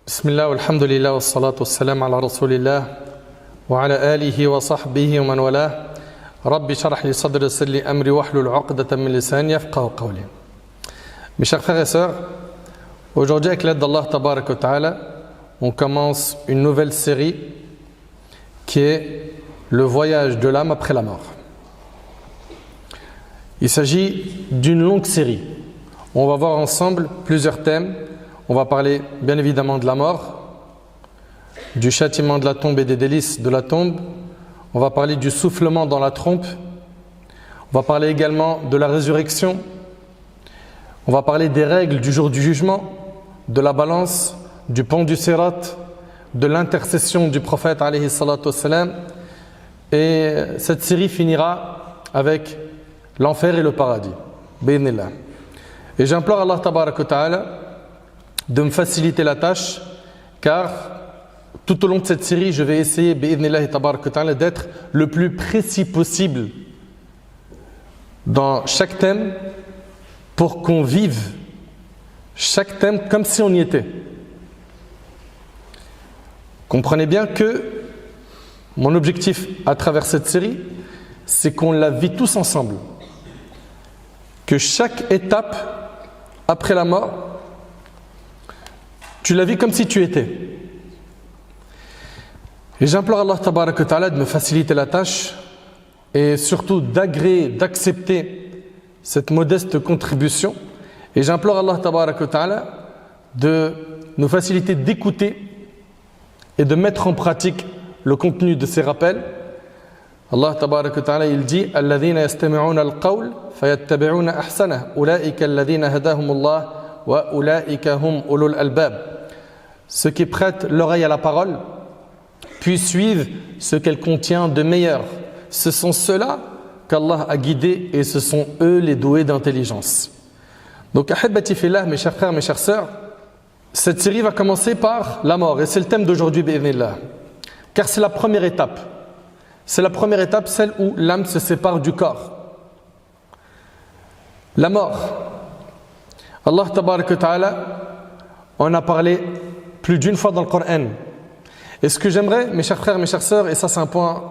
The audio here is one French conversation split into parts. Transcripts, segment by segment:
Bismillah, alhamdulillah, wa salatu wa salam ala rasulillah wa ala alihi wa sahbihi wa man wala. Rabbi sharah li sadri wa yassir li amri wahlul 'uqdatan min lisani yafqahu qawli. Mes chers frères et sœurs, aujourd'hui avec l'aide d'Allah tabarak wa ta'ala, on commence une nouvelle série qui est le voyage de l'âme après la mort. Il s'agit d'une longue série. On va voir ensemble plusieurs thèmes. On va parler bien évidemment de la mort, du châtiment de la tombe et des délices de la tombe. On va parler du soufflement dans la trompe. On va parler également de la résurrection. On va parler des règles du jour du jugement, de la balance, du pont du Sirat, de l'intercession du prophète alayhi salatu wassalam. Et cette série finira avec l'enfer et le paradis. Bi'idhnillah. Et j'implore Allah tabarak wa ta'ala de me faciliter la tâche, car tout au long de cette série, je vais essayer bi'idhnillahi tabarak wa ta'ala d'être le plus précis possible dans chaque thème pour qu'on vive chaque thème comme si on y était. Comprenez bien que mon objectif à travers cette série, c'est qu'on la vit tous ensemble. Que chaque étape après la mort, tu la vis comme si tu étais. Et j'implore Allah tabarak wa ta'ala de me faciliter la tâche et surtout d'agréer, d'accepter cette modeste contribution. Et j'implore Allah tabarak wa ta'ala de nous faciliter d'écouter et de mettre en pratique le contenu de ces rappels. Allah tabarak wa ta'ala il dit alladhina yastami'una al-qawl fayattabi'una ahsanah ulaika alladhina hadahumullah wa ulaika hum ulul albab. Ceux qui prêtent l'oreille à la parole, puis suivent ce qu'elle contient de meilleur. Ce sont ceux-là qu'Allah a guidés et ce sont eux les doués d'intelligence. Donc, ahibbati fillah, mes chers frères, mes chères sœurs, cette série va commencer par la mort et c'est le thème d'aujourd'hui, bi'idhnillah. Car c'est la première étape. C'est la première étape, celle où l'âme se sépare du corps. La mort. Allah tabarak wa ta'ala en a parlé plus d'une fois dans le Coran. Et ce que j'aimerais, mes chers frères, mes chères sœurs, et ça c'est un point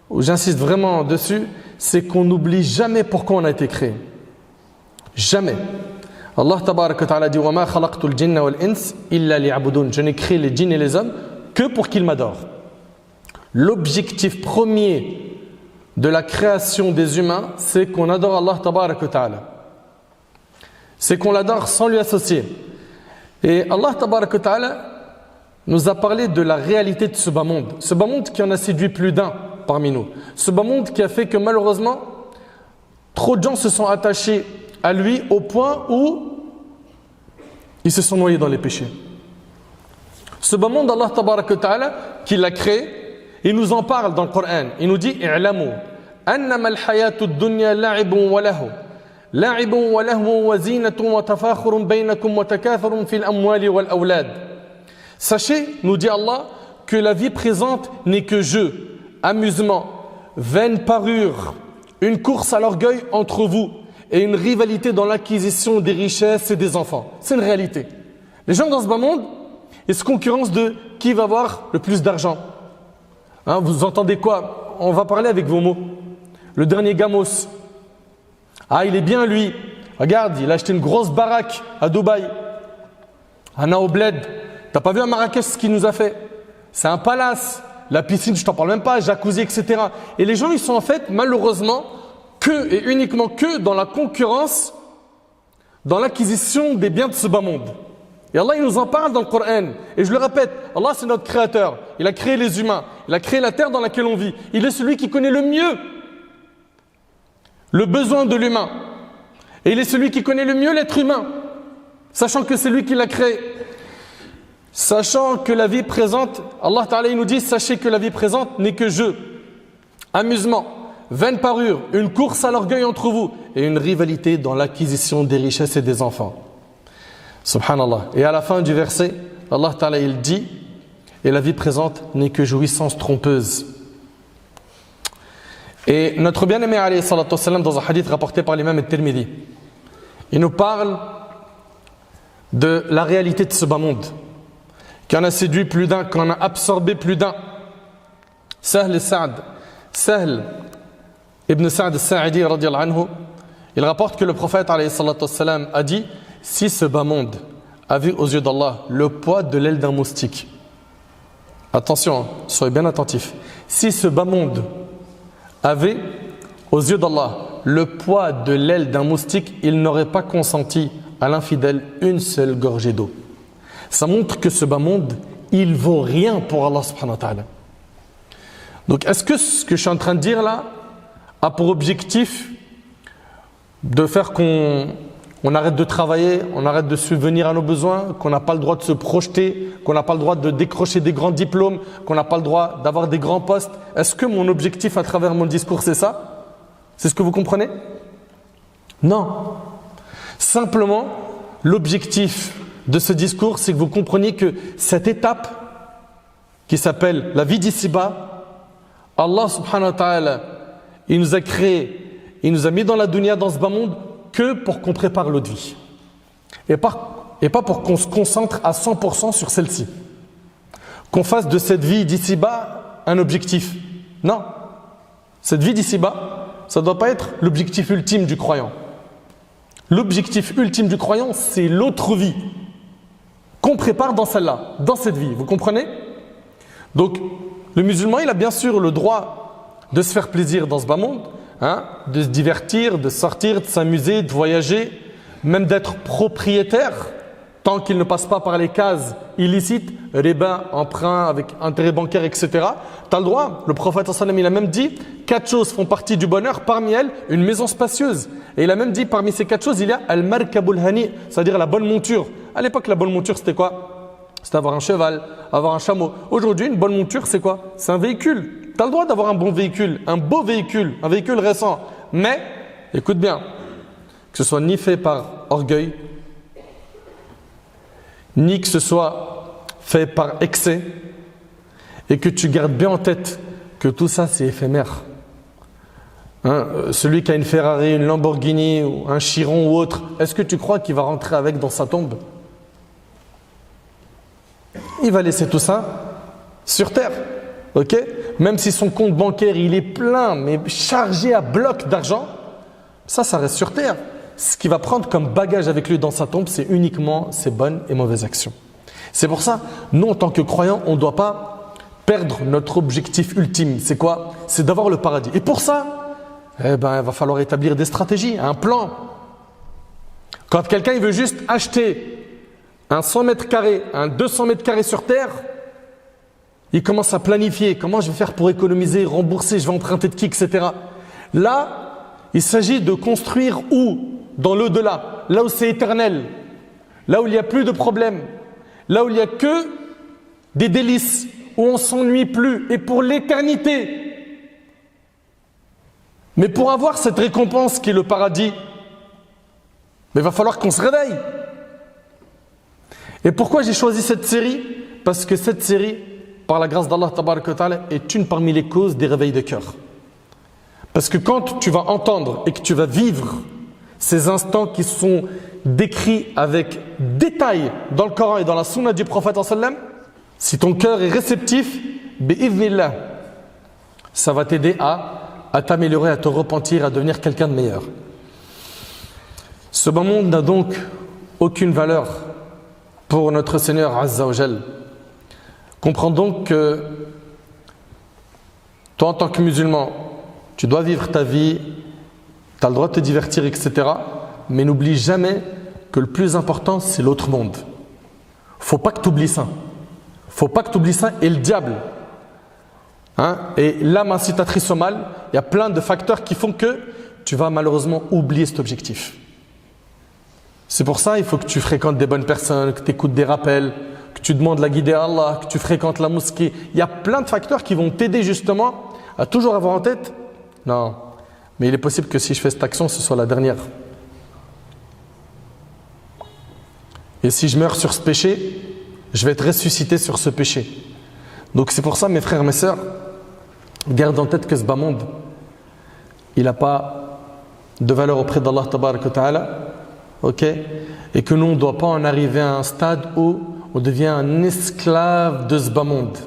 où j'insiste vraiment dessus, c'est qu'on n'oublie jamais pourquoi on a été créé. Jamais. Allah tabarak wa ta'ala dit wa ma khalaqtul jinna wal ins illa liya'budun. Je n'ai créé les djinns et les hommes que pour qu'ils m'adorent. L'objectif premier de la création des humains, c'est qu'on adore Allah tabarak wa ta'ala. C'est qu'on l'adore sans lui associer. Et Allah tabarak wa ta'ala nous a parlé de la réalité de ce bas monde. Ce bas monde qui en a séduit plus d'un parmi nous. Ce bas monde qui a fait que malheureusement, trop de gens se sont attachés à lui au point où ils se sont noyés dans les péchés. Ce bas monde, Allah tabarak wa ta'ala, qui l'a créé, il nous en parle dans le Coran. Il nous dit « I'lamu annama al-hayatu ad-dunya la'ibun wa lahu » لعب ولهو وزينة وتفاخر بينكم وتكاثر في الأموال والأولاد. Sachez, nous dit Allah, que la vie présente n'est que jeu, amusement, vaine parure, une course à l'orgueil entre vous et une rivalité dans l'acquisition des richesses et des enfants. C'est une réalité. Les gens dans ce bas monde, ils se concurrencent de qui va avoir le plus d'argent. Hein, vous entendez quoi? On va parler avec vos mots. Le dernier Gamos. Ah, il est bien lui. Regarde, il a acheté une grosse baraque à Dubaï. Anna au bled. T'as pas vu à Marrakech ce qu'il nous a fait? C'est un palace. La piscine, je t'en parle même pas, jacuzzi, etc. Et les gens, ils sont en fait, malheureusement, que et uniquement que dans la concurrence, dans l'acquisition des biens de ce bas monde. Et Allah, il nous en parle dans le Coran. Et je le répète, Allah, c'est notre créateur. Il a créé les humains. Il a créé la terre dans laquelle on vit. Il est celui qui connaît le mieux le besoin de l'humain. Et il est celui qui connaît le mieux l'être humain, sachant que c'est lui qui l'a créé. Sachant que la vie présente, Allah Ta'ala il nous dit, sachez que la vie présente n'est que jeu, amusement, vaine parure, une course à l'orgueil entre vous et une rivalité dans l'acquisition des richesses et des enfants. Subhanallah. Et à la fin du verset, Allah Ta'ala il dit, et la vie présente n'est que jouissance trompeuse. Et notre bien-aimé alayhi salatu wassalam, dans un hadith rapporté par l'imam al-Tirmidhi, il nous parle de la réalité de ce bas monde. qui en a séduit plus d'un, qui en a absorbé plus d'un. Sahl ibn Sa'd al-Sa'idi radiyallahu anhu, il rapporte que le prophète alayhi salatu wassalam a dit: si ce bas monde avait aux yeux d'Allah le poids de l'aile d'un moustique, attention, soyez bien attentifs, si ce bas monde avait aux yeux d'Allah le poids de l'aile d'un moustique, il n'aurait pas consenti à l'infidèle une seule gorgée d'eau. Ça montre que ce bas monde, il vaut rien pour Allah subhanahu wa ta'ala. Donc est-ce que ce que je suis en train de dire là a pour objectif de faire qu'on arrête de travailler, on arrête de subvenir à nos besoins, qu'on n'a pas le droit de se projeter, qu'on n'a pas le droit de décrocher des grands diplômes, qu'on n'a pas le droit d'avoir des grands postes? Est-ce que mon objectif à travers mon discours c'est ça? C'est ce que vous comprenez? Non. Simplement, l'objectif de ce discours, c'est que vous compreniez que cette étape qui s'appelle la vie d'ici-bas, Allah subhanahu wa ta'ala, il nous a créé, il nous a mis dans la dunya, dans ce bas monde, que pour qu'on prépare l'autre vie. Et pas pour qu'on se concentre à 100% sur celle-ci. Qu'on fasse de cette vie d'ici-bas un objectif. Non. Cette vie d'ici-bas, ça ne doit pas être l'objectif ultime du croyant. L'objectif ultime du croyant, c'est l'autre vie qu'on prépare dans celle-là, dans cette vie. Vous comprenez? Donc, le musulman, il a bien sûr le droit de se faire plaisir dans ce bas monde, de se divertir, de sortir, de s'amuser, de voyager, même d'être propriétaire, tant qu'il ne passe pas par les cases illicites, riba, emprunt avec intérêt bancaire, etc. Tu as le droit. Le prophète sallallahu alayhi wa sallam, il a même dit 4 choses font partie du bonheur, parmi elles une maison spacieuse. Et il a même dit parmi ces 4 choses, il y a al-markabul hani, c'est-à-dire la bonne monture. À l'époque, la bonne monture, c'était quoi? C'était avoir un cheval, avoir un chameau. Aujourd'hui, une bonne monture, c'est quoi? C'est un véhicule. Tu as le droit d'avoir un bon véhicule, un beau véhicule, un véhicule récent. Mais, écoute bien, que ce soit ni fait par orgueil, ni que ce soit fait par excès, et que tu gardes bien en tête que tout ça c'est éphémère. Celui qui a une Ferrari, une Lamborghini, ou un Chiron ou autre, est-ce que tu crois qu'il va rentrer avec dans sa tombe? Il va laisser tout ça sur terre, ok? Même si son compte bancaire il est plein, mais chargé à bloc d'argent, ça reste sur terre. Ce qu'il va prendre comme bagage avec lui dans sa tombe, c'est uniquement ses bonnes et mauvaises actions. C'est pour ça, nous en tant que croyants, on ne doit pas perdre notre objectif ultime. C'est quoi? C'est d'avoir le paradis. Et pour ça, il va falloir établir des stratégies, un plan. Quand quelqu'un il veut juste acheter un 100 mètres carrés, un 200 mètres carrés sur terre, il commence à planifier. Comment je vais faire pour économiser, rembourser, je vais emprunter de qui, etc. Là, il s'agit de construire où? Dans l'au-delà, là où c'est éternel, là où il n'y a plus de problèmes, là où il n'y a que des délices, où on ne s'ennuie plus, et pour l'éternité. Mais pour avoir cette récompense qui est le paradis, il va falloir qu'on se réveille. Et pourquoi j'ai choisi cette série? Parce que cette série, par la grâce d'Allah Tabaraka wa Ta'ala, est une parmi les causes des réveils de cœur. Parce que quand tu vas entendre et que tu vas vivre ces instants qui sont décrits avec détail dans le Coran et dans la Sunna du prophète sallam, si ton cœur est réceptif, bi'idhnillah, ça va t'aider à t'améliorer, à te repentir, à devenir quelqu'un de meilleur. Ce bas monde n'a donc aucune valeur pour notre Seigneur Azza wa Jal. Comprends donc que toi en tant que musulman, tu dois vivre ta vie, tu as le droit de te divertir, etc. Mais n'oublie jamais que le plus important, c'est l'autre monde. Faut pas que tu oublies ça. Faut pas que tu oublies ça. Et le diable, et l'âme incitatrice au mal, il y a plein de facteurs qui font que tu vas malheureusement oublier cet objectif. C'est pour ça il faut que tu fréquentes des bonnes personnes, que tu écoutes des rappels, que tu demandes la guidée à Allah, que tu fréquentes la mosquée. Il y a plein de facteurs qui vont t'aider justement à toujours avoir en tête. Non, mais il est possible que si je fais cette action, ce soit la dernière. Et si je meurs sur ce péché, je vais être ressuscité sur ce péché. Donc c'est pour ça, mes frères, mes sœurs, garde en tête que ce bas monde, il n'a pas de valeur auprès d'Allah Tabaraka wa Ta'ala, ok? Et que nous, on ne doit pas en arriver à un stade où on devient un esclave de ce bas monde.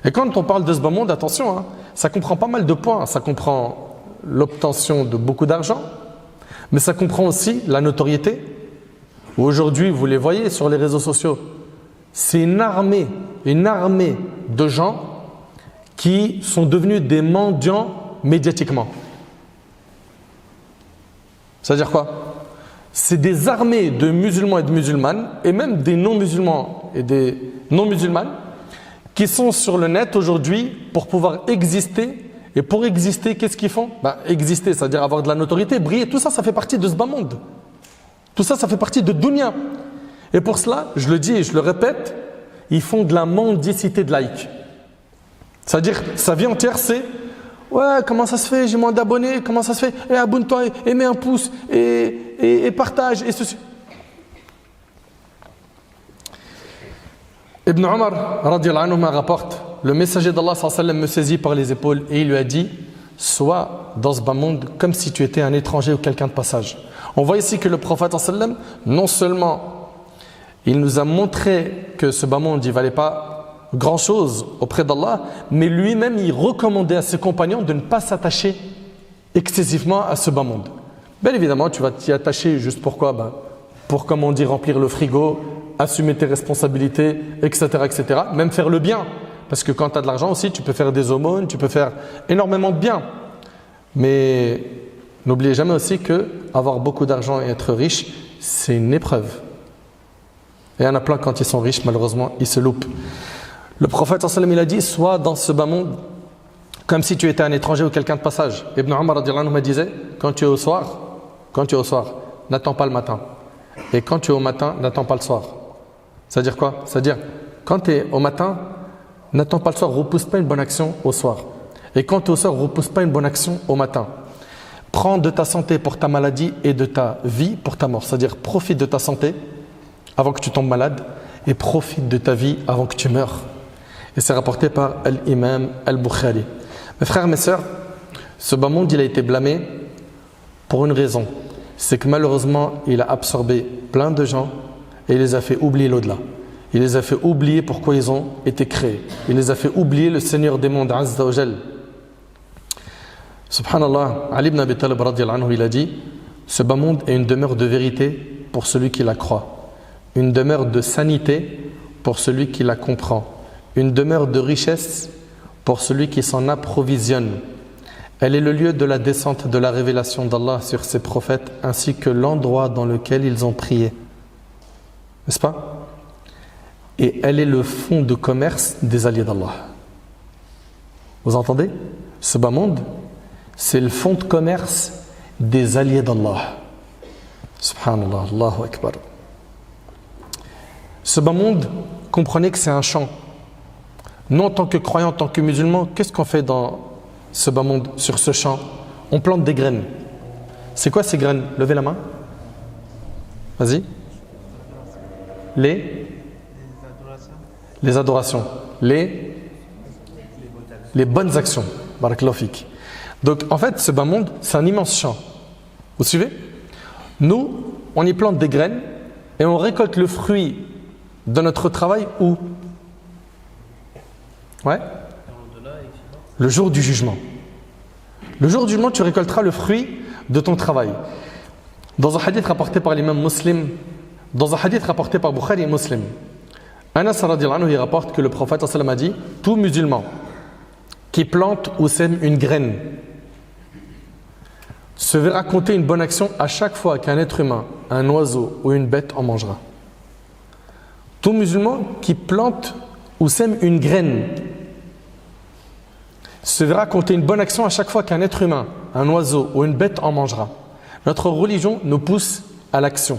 Et quand on parle de ce bas monde, attention, hein, ça comprend pas mal de points. Ça comprend l'obtention de beaucoup d'argent, mais ça comprend aussi la notoriété. Aujourd'hui, vous les voyez sur les réseaux sociaux, c'est une armée de gens qui sont devenus des mendiants médiatiquement. C'est-à-dire quoi? C'est des armées de musulmans et de musulmanes, et même des non-musulmans et des non-musulmanes, qui sont sur le net aujourd'hui pour pouvoir exister. Et pour exister, qu'est-ce qu'ils font? Exister, c'est-à-dire avoir de la notoriété, briller, tout ça, ça fait partie de ce bas monde. Tout ça, ça fait partie de dunya. Et pour cela, je le dis et je le répète, ils font de la mendicité de like. C'est-à-dire, sa vie entière, c'est « Ouais, comment ça se fait? J'ai moins d'abonnés, comment ça se fait? Et abonne-toi, et mets un pouce, et partage, et ceci. » Ibn Omar, radiallahu anhu, rapporte, le messager d'Allah sallallahu alayhi wa sallam me saisit par les épaules et il lui a dit « Sois dans ce bas monde comme si tu étais un étranger ou quelqu'un de passage. » On voit ici que le prophète sallallahu alayhi wa sallam, non seulement il nous a montré que ce bas monde, il ne valait pas grand-chose auprès d'Allah, mais lui-même, il recommandait à ses compagnons de ne pas s'attacher excessivement à ce bas monde. Bien évidemment, tu vas t'y attacher juste pourquoi? Pour, comme on dit, remplir le frigo, assumer tes responsabilités, etc., etc. Même faire le bien. Parce que quand tu as de l'argent aussi, tu peux faire des aumônes, tu peux faire énormément de bien. Mais n'oubliez jamais aussi que avoir beaucoup d'argent et être riche, c'est une épreuve. Et il y en a plein, quand ils sont riches, malheureusement, ils se loupent. Le prophète sallallahu alayhi wa sallam, il a dit, sois dans ce bas monde comme si tu étais un étranger ou quelqu'un de passage. Ibn Omar radiallahu anhu me disait, quand tu es au soir, n'attends pas le matin. Et quand tu es au matin, n'attends pas le soir. C'est-à-dire quoi? C'est-à-dire, quand tu es au matin, n'attends pas le soir, repousse pas une bonne action au soir. Et quand tu es au soir, repousse pas une bonne action au matin. Prends de ta santé pour ta maladie et de ta vie pour ta mort. C'est-à-dire, profite de ta santé avant que tu tombes malade et profite de ta vie avant que tu meurs. Et c'est rapporté par l'imam al-Bukhari. Mes frères, mes sœurs, ce bas monde, il a été blâmé pour une raison. C'est que malheureusement, il a absorbé plein de gens et il les a fait oublier l'au-delà. Il les a fait oublier pourquoi ils ont été créés. Il les a fait oublier le Seigneur des mondes, Azza wa Jal. Subhanallah, Ali ibn Abi Talib radiyallahu anhu, il a dit, ce bas monde est une demeure de vérité pour celui qui la croit, une demeure de sanité pour celui qui la comprend, une demeure de richesse pour celui qui s'en approvisionne. Elle est le lieu de la descente de la révélation d'Allah sur ses prophètes ainsi que l'endroit dans lequel ils ont prié. N'est-ce pas? Et elle est le fonds de commerce des alliés d'Allah. Vous entendez? Ce bas monde, c'est le fonds de commerce des alliés d'Allah. Subhanallah, Allahu Akbar. Ce bas monde, comprenez que c'est un champ. Nous, en tant que croyants, en tant que musulmans, qu'est-ce qu'on fait dans ce bas monde, sur ce champ? On plante des graines. C'est quoi ces graines? Levez la main. Vas-y. Les adorations. Les bonnes actions. Barakallahu fik. Donc, en fait, ce bas monde, c'est un immense champ. Vous suivez? Nous, on y plante des graines et on récolte le fruit de notre travail où? Ouais. Le jour du jugement. Le jour du jugement, tu récolteras le fruit de ton travail. Dans un hadith rapporté par l'imam Muslim, dans un hadith rapporté par Bukhari et Muslim, Anas radiyallahu anhu, il rapporte que le prophète sallallahu alayhi wa sallam a dit, tout musulman qui plante ou sème une graine se verra compter une bonne action à chaque fois qu'un être humain, un oiseau ou une bête en mangera. Tout musulman qui plante ou sème une graine se verra compter une bonne action à chaque fois qu'un être humain, un oiseau ou une bête en mangera. Notre religion nous pousse à l'action.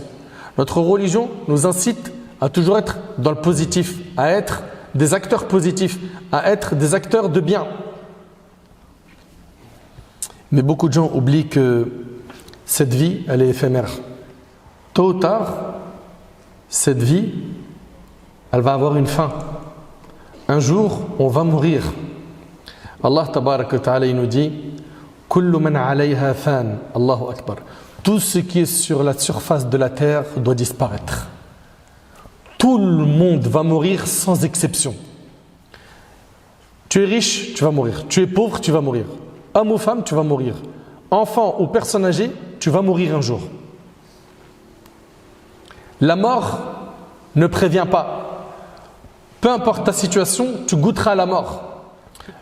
Notre religion nous incite à toujours être dans le positif, à être des acteurs positifs, à être des acteurs de bien. Mais beaucoup de gens oublient que cette vie, elle est éphémère. Tôt ou tard, cette vie, elle va avoir une fin. Un jour, on va mourir. Allah tabaraka wa ta'ala, il nous dit Kullu man alayha fan, Allahu Akbar. Tout ce qui est sur la surface de la terre doit disparaître. Tout le monde va mourir sans exception. Tu es riche, tu vas mourir. Tu es pauvre, tu vas mourir. Homme ou femme, tu vas mourir. Enfant ou personne âgée, tu vas mourir un jour. La mort ne prévient pas. Peu importe ta situation, tu goûteras la mort.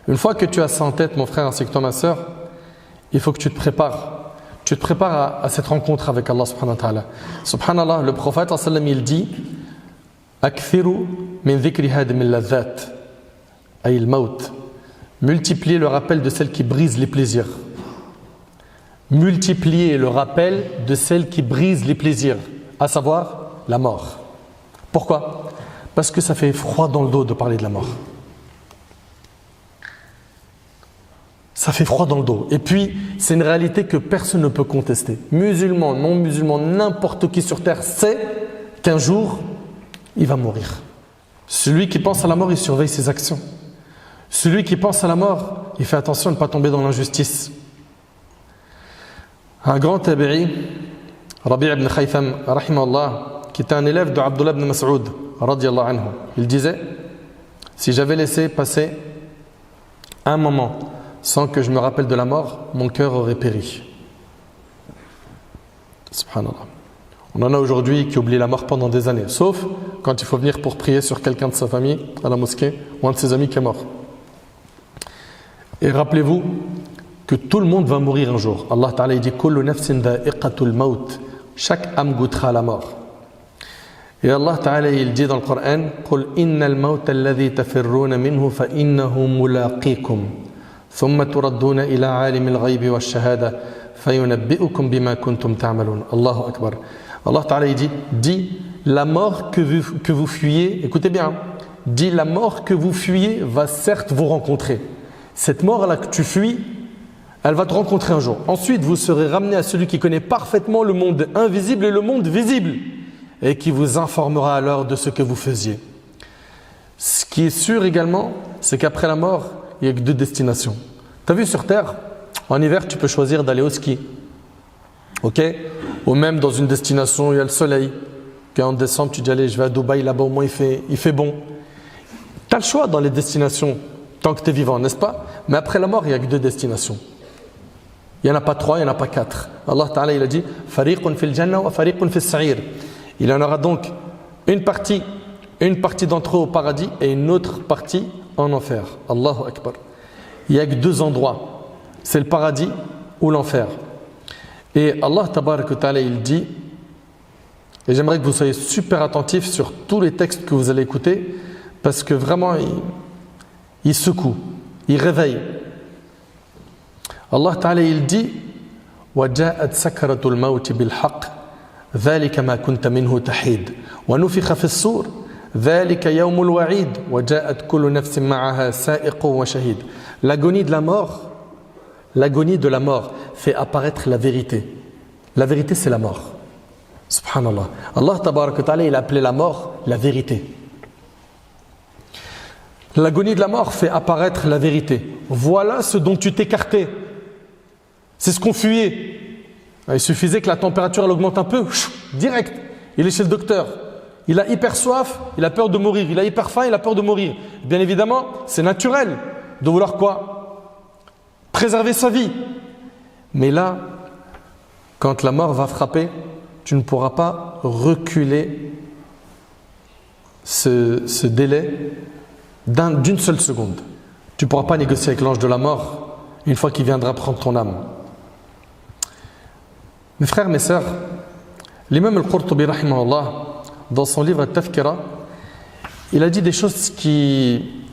Une fois que tu as ça en tête, mon frère ainsi que toi, ma soeur, il faut que tu te prépares. Tu te prépares à cette rencontre avec Allah subhanahu wa ta'ala. Subhanallah, le prophète sallam, il dit Akthiru min dhikri hadim al-ladhat ay al-maut. Multipliez le rappel de celle qui brise les plaisirs. Multipliez le rappel de celle qui brise les plaisirs, à savoir la mort. Pourquoi? Parce que ça fait froid dans le dos de parler de la mort. Ça fait froid dans le dos. Et puis, c'est une réalité que personne ne peut contester. Musulman, non musulman, n'importe qui sur terre sait qu'un jour, il va mourir. Celui qui pense à la mort, il surveille ses actions. Celui qui pense à la mort, il fait attention de ne pas tomber dans l'injustice. Un grand tabi'i, Rabi' ibn Khaytham, rahimahullah, qui était un élève de Abdullah ibn Mas'ud, radiyallahu anhu, il disait, si j'avais laissé passer un moment sans que je me rappelle de la mort, mon cœur aurait péri. Subhanallah. On en a aujourd'hui qui oublient la mort pendant des années, sauf quand il faut venir pour prier sur quelqu'un de sa famille à la mosquée ou un de ses amis qui est mort. Et rappelez-vous que tout le monde va mourir un jour. Allah Ta'ala dit Kullu nafsin dha'iqatul maut. Chaque âme goûtera la mort. Et Allah Ta'ala il dit dans le Coran Qul innal mawta alladhi tafirruna minhu fa innahu mulaqikum. Thumma turadduna ila alimil ghaybi wash shahada fayunabbi'ukum bima kuntum ta'malun. Allahu Akbar. Allah Ta'ala il dit la mort que vous fuyez, écoutez bien, dit la mort que vous fuyez va certes vous rencontrer. Cette mort-là que tu fuis, elle va te rencontrer un jour. Ensuite, vous serez ramené à celui qui connaît parfaitement le monde invisible et le monde visible et qui vous informera alors de ce que vous faisiez. Ce qui est sûr également, c'est qu'après la mort, il n'y a que deux destinations. Tu as vu sur Terre, en hiver, tu peux choisir d'aller au ski. Ok? Ou même dans une destination où il y a le soleil. En décembre, tu dis allez, je vais à Dubaï, là-bas au moins il fait bon. Tu as le choix dans les destinations tant que tu es vivant, n'est-ce pas? Mais après la mort, il n'y a que deux destinations. Il n'y en a pas trois, il n'y en a pas quatre. Allah Ta'ala il a dit Fariqun fil jannah wa fariqun fil sa'ir. Il y en aura donc une partie d'entre eux au paradis et une autre partie en enfer. Allahu Akbar. Il n'y a que deux endroits. C'est le paradis ou l'enfer. Et Allah Ta'ala il dit, et j'aimerais que vous soyez super attentifs sur tous les textes que vous allez écouter, parce que vraiment il secoue, il réveille. Allah Ta'ala il dit وَجَاءَتْ سَكَرَةُ الْمَوْتِ بِالْحَقِّ ذَلِكَ مَا كُنْتَ مِنْهُ تَحِيدٌ وَنُفِخَ فِي الصُّورِ ذَلِكَ يَوْمُ الْوَعِيدِ وَجَاءَتْ كُلُّ نَفْسٍ مَعَهَا سَائِقٌ وَشَهِيدٌ. L'agonie de la mort fait apparaître la vérité. La vérité, c'est la mort. Subhanallah. Allah Tabaraka Ta'ala il a appelé la mort la vérité. L'agonie de la mort fait apparaître la vérité. Voilà ce dont tu t'écartais. C'est ce qu'on fuyait. Il suffisait que la température elle augmente un peu, direct. Il est chez le docteur. Il a hyper soif, il a peur de mourir. Il a hyper faim, il a peur de mourir. Bien évidemment, c'est naturel de vouloir quoi? Préserver sa vie. Mais là, quand la mort va frapper, tu ne pourras pas reculer ce délai d'une seule seconde. Tu ne pourras pas négocier avec l'ange de la mort une fois qu'il viendra prendre ton âme. Mes frères, mes sœurs, l'imam al-Qurtubi rahimahullah, dans son livre At-Tafkira, il a dit des choses qui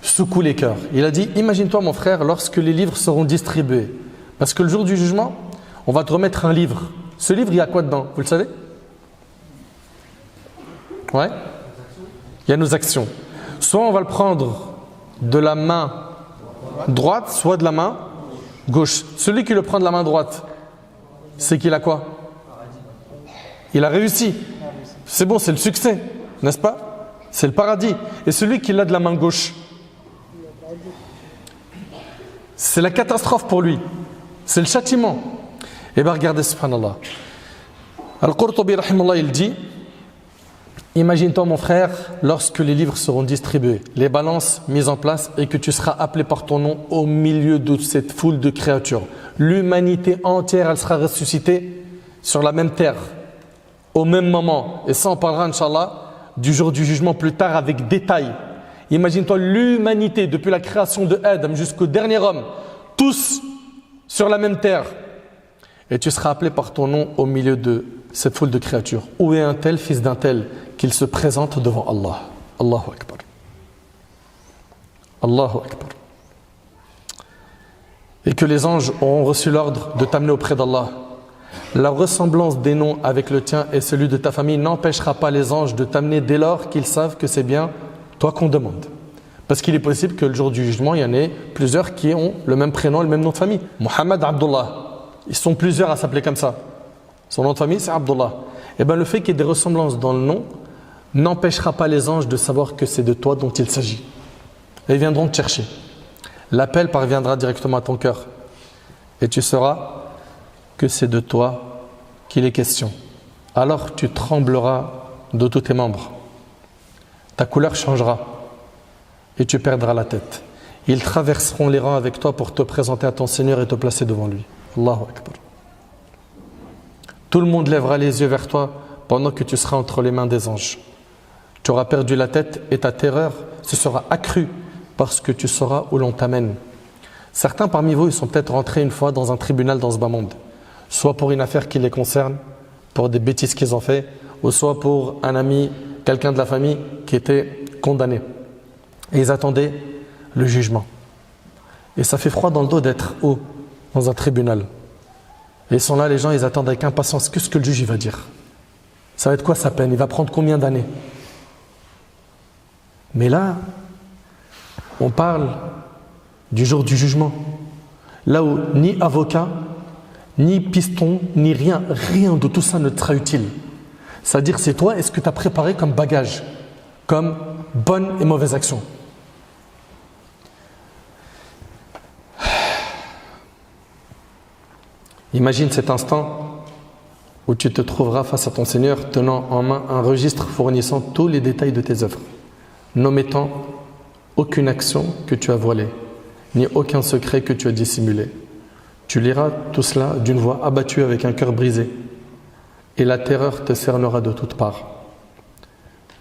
secouent les cœurs. Il a dit, imagine-toi mon frère, lorsque les livres seront distribués, parce que le jour du jugement, on va te remettre un livre. Ce livre, il y a quoi dedans? Vous le savez? Ouais? Il y a nos actions. Soit on va le prendre de la main droite, soit de la main gauche. Celui qui le prend de la main droite, c'est qu'il a quoi? Il a réussi. C'est bon, c'est le succès, n'est-ce pas? C'est le paradis. Et celui qui l'a de la main gauche, c'est la catastrophe pour lui. C'est le châtiment. Et bien regardez, subhanallah. Al-Qurtubi, rahimahullah, il dit Imagine-toi mon frère, lorsque les livres seront distribués, les balances mises en place et que tu seras appelé par ton nom au milieu de cette foule de créatures. L'humanité entière, elle sera ressuscitée sur la même terre, au même moment. Et ça, on parlera, Inch'Allah, du jour du jugement plus tard avec détail. Imagine-toi l'humanité, depuis la création de Adam jusqu'au dernier homme, tous sur la même terre. Et tu seras appelé par ton nom au milieu de cette foule de créatures. Où est un tel, fils d'un tel, qu'il se présente devant Allah. Allahu Akbar. Allahu Akbar. Et que les anges auront reçu l'ordre de t'amener auprès d'Allah. La ressemblance des noms avec le tien et celui de ta famille n'empêchera pas les anges de t'amener dès lors qu'ils savent que c'est bien toi qu'on demande. Parce qu'il est possible que le jour du jugement, il y en ait plusieurs qui ont le même prénom et le même nom de famille. Mohamed Abdullah. Ils sont plusieurs à s'appeler comme ça. Son nom de famille, c'est Abdullah. Et bien le fait qu'il y ait des ressemblances dans le nom n'empêchera pas les anges de savoir que c'est de toi dont il s'agit. Et ils viendront te chercher. L'appel parviendra directement à ton cœur. Et tu sauras que c'est de toi qu'il est question. Alors tu trembleras de tous tes membres. Ta couleur changera et tu perdras la tête. Ils traverseront les rangs avec toi pour te présenter à ton Seigneur et te placer devant lui. Allahu Akbar. Tout le monde lèvera les yeux vers toi pendant que tu seras entre les mains des anges. Tu auras perdu la tête et ta terreur se sera accrue parce que tu sauras où l'on t'amène. Certains parmi vous, ils sont peut-être rentrés une fois dans un tribunal dans ce bas monde, soit pour une affaire qui les concerne, pour des bêtises qu'ils ont fait, ou soit pour un ami, quelqu'un de la famille qui était condamné. Et ils attendaient le jugement. Et ça fait froid dans le dos d'être où? Dans un tribunal. Et ils sont là, les gens, ils attendent avec impatience. Qu'est-ce que le juge il va dire? Ça va être quoi sa peine? Il va prendre combien d'années? Mais là, on parle du jour du jugement. Là où ni avocat, ni piston, ni rien de tout ça ne te sera utile. C'est-à-dire, c'est toi, est-ce que tu as préparé comme bagage, comme bonne et mauvaise action? Imagine cet instant où tu te trouveras face à ton Seigneur tenant en main un registre fournissant tous les détails de tes œuvres, n'omettant aucune action que tu as voilée, ni aucun secret que tu as dissimulé. Tu liras tout cela d'une voix abattue avec un cœur brisé, et la terreur te cernera de toutes parts.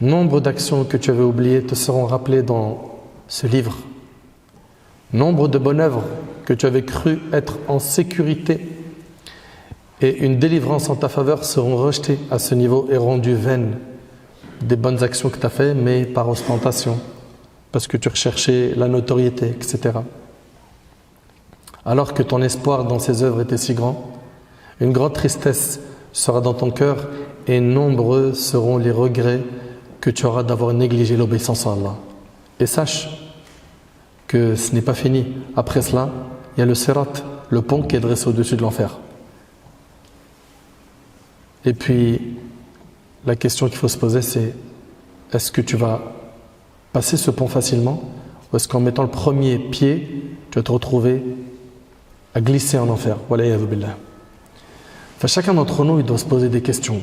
Nombre d'actions que tu avais oubliées te seront rappelées dans ce livre. Nombre de bonnes œuvres que tu avais cru être en sécurité et une délivrance en ta faveur seront rejetées à ce niveau et rendues vaines. Des bonnes actions que tu as faites, mais par ostentation, parce que tu recherchais la notoriété, etc. Alors que ton espoir dans ces œuvres était si grand, une grande tristesse sera dans ton cœur et nombreux seront les regrets que tu auras d'avoir négligé l'obéissance à Allah. Et sache que ce n'est pas fini. Après cela, il y a le Sirat, le pont qui est dressé au-dessus de l'enfer. Et puis, la question qu'il faut se poser, c'est est-ce que tu vas passer ce pont facilement ou est-ce qu'en mettant le premier pied, tu vas te retrouver à glisser en enfer? Wala'iyadhu billah. Enfin, chacun d'entre nous, il doit se poser des questions.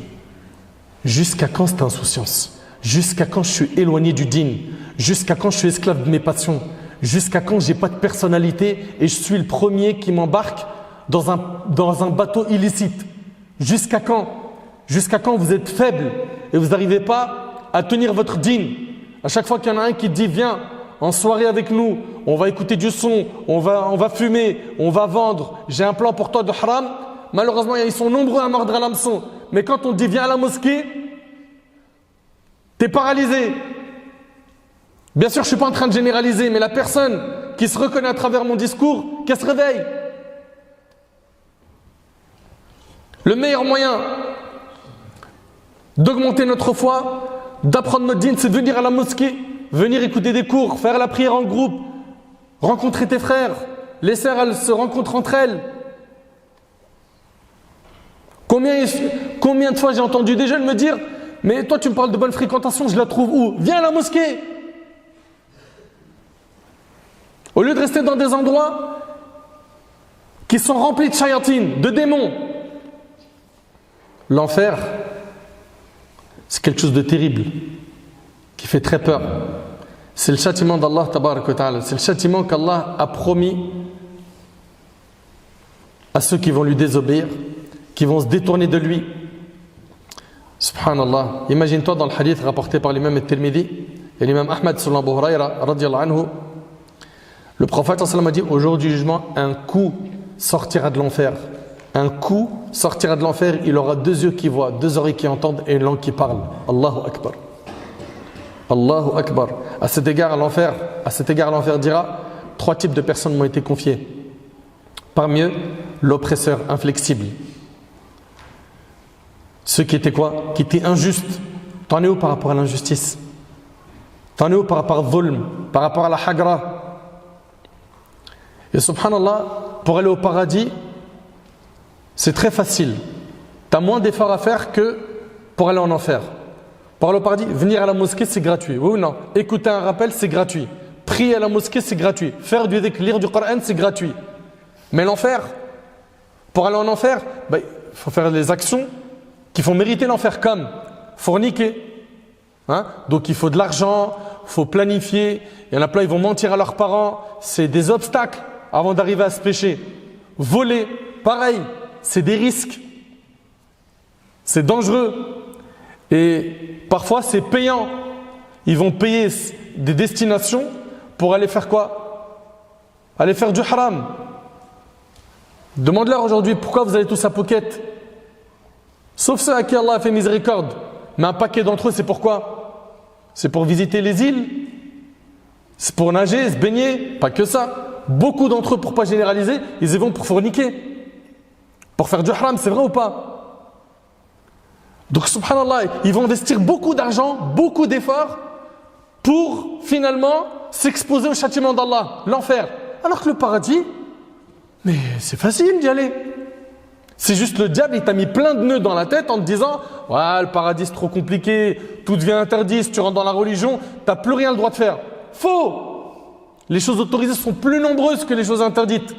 Jusqu'à quand cette insouciance? Jusqu'à quand je suis éloigné du dîn? Jusqu'à quand je suis esclave de mes passions? Jusqu'à quand j'ai pas de personnalité et je suis le premier qui m'embarque dans un bateau illicite? Jusqu'à quand? Jusqu'à quand vous êtes faible et vous n'arrivez pas à tenir votre dîn? À chaque fois qu'il y en a un qui te dit viens en soirée avec nous, on va écouter du son, on va fumer, on va vendre, j'ai un plan pour toi de haram. Malheureusement, ils sont nombreux à mordre à l'hameçon. Mais quand on te dit viens à la mosquée, t'es paralysé. Bien sûr, je ne suis pas en train de généraliser, mais la personne qui se reconnaît à travers mon discours, qu'elle se réveille. Le meilleur moyen d'augmenter notre foi, d'apprendre notre dîn, c'est de venir à la mosquée, venir écouter des cours, faire la prière en groupe, rencontrer tes frères. Les sœurs, elles se rencontrent entre elles. Combien de fois j'ai entendu des jeunes me dire « Mais toi, tu me parles de bonne fréquentation, je la trouve où? Viens à la mosquée !» Au lieu de rester dans des endroits qui sont remplis de shayatines, de démons. L'enfer, c'est quelque chose de terrible, qui fait très peur. C'est le châtiment d'Allah tabarak wa ta'ala. C'est le châtiment qu'Allah a promis à ceux qui vont lui désobéir, qui vont se détourner de lui. Subhanallah. Imagine-toi dans le hadith rapporté par l'imam al-Tirmidhi et l'imam Ahmad sur Abu Hurayra radiyallahu anhu. Le prophète sallallahu alayhi wa sallam a dit: au jour du jugement, un coup sortira de l'enfer. Un coup sortira de l'enfer, il aura 2 yeux qui voient, 2 oreilles qui entendent et une langue qui parle. Allahu Akbar. Allahu Akbar. À cet égard, l'enfer dira: 3 types de personnes m'ont été confiées. Parmi eux, l'oppresseur inflexible. Ceux qui étaient quoi? Qui étaient injustes. T'en es où par rapport à l'injustice? T'en es où par rapport au dhulm, par rapport à la hagra? Et subhanallah, pour aller au paradis, c'est très facile. Tu as moins d'efforts à faire que pour aller en enfer. Pour aller au paradis, venir à la mosquée, c'est gratuit. Oui ou non? Écouter un rappel, c'est gratuit. Prier à la mosquée, c'est gratuit. Faire du dhikr, lire du Coran, c'est gratuit. Mais l'enfer, pour aller en enfer, il faut faire des actions qui font mériter l'enfer, comme forniquer. Donc il faut de l'argent, il faut planifier. Il y en a plein, ils vont mentir à leurs parents. C'est des obstacles avant d'arriver à ce péché. Voler, pareil, c'est des risques. C'est dangereux. Et parfois, c'est payant. Ils vont payer des destinations pour aller faire quoi? Aller faire du haram. Demande-leur aujourd'hui pourquoi vous allez tous à Phuket. Sauf ceux à qui Allah a fait miséricorde. Mais un paquet d'entre eux, c'est pourquoi? C'est pour visiter les îles. C'est pour nager, se baigner. Pas que ça. Beaucoup d'entre eux, pour ne pas généraliser, ils y vont pour forniquer. Pour faire du haram, c'est vrai ou pas? Donc subhanallah, ils vont investir beaucoup d'argent, beaucoup d'efforts pour finalement s'exposer au châtiment d'Allah, l'enfer. Alors que le paradis, mais c'est facile d'y aller. C'est juste le diable, il t'a mis plein de nœuds dans la tête en te disant: ouais, le paradis c'est trop compliqué, tout devient interdit, si tu rentres dans la religion, tu n'as plus rien le droit de faire. Faux! Les choses autorisées sont plus nombreuses que les choses interdites.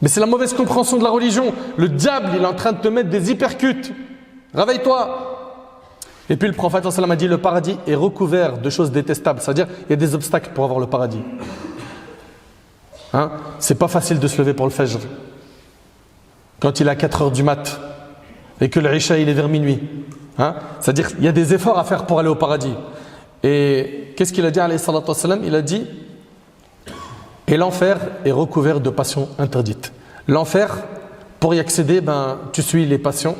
Mais c'est la mauvaise compréhension de la religion. Le diable, il est en train de te mettre des hypercutes. Réveille-toi. Et puis le prophète sallallahu alayhi wa sallam a dit: le paradis est recouvert de choses détestables. C'est-à-dire, il y a des obstacles pour avoir le paradis. C'est pas facile de se lever pour le fajr. Quand il est à 4 heures du mat et que le isha il est vers minuit. C'est-à-dire, il y a des efforts à faire pour aller au paradis. Et qu'est-ce qu'il a dit alayhi salatu wa sallam? Il a dit: et l'enfer est recouvert de passions interdites. L'enfer, pour y accéder, tu suis les passions,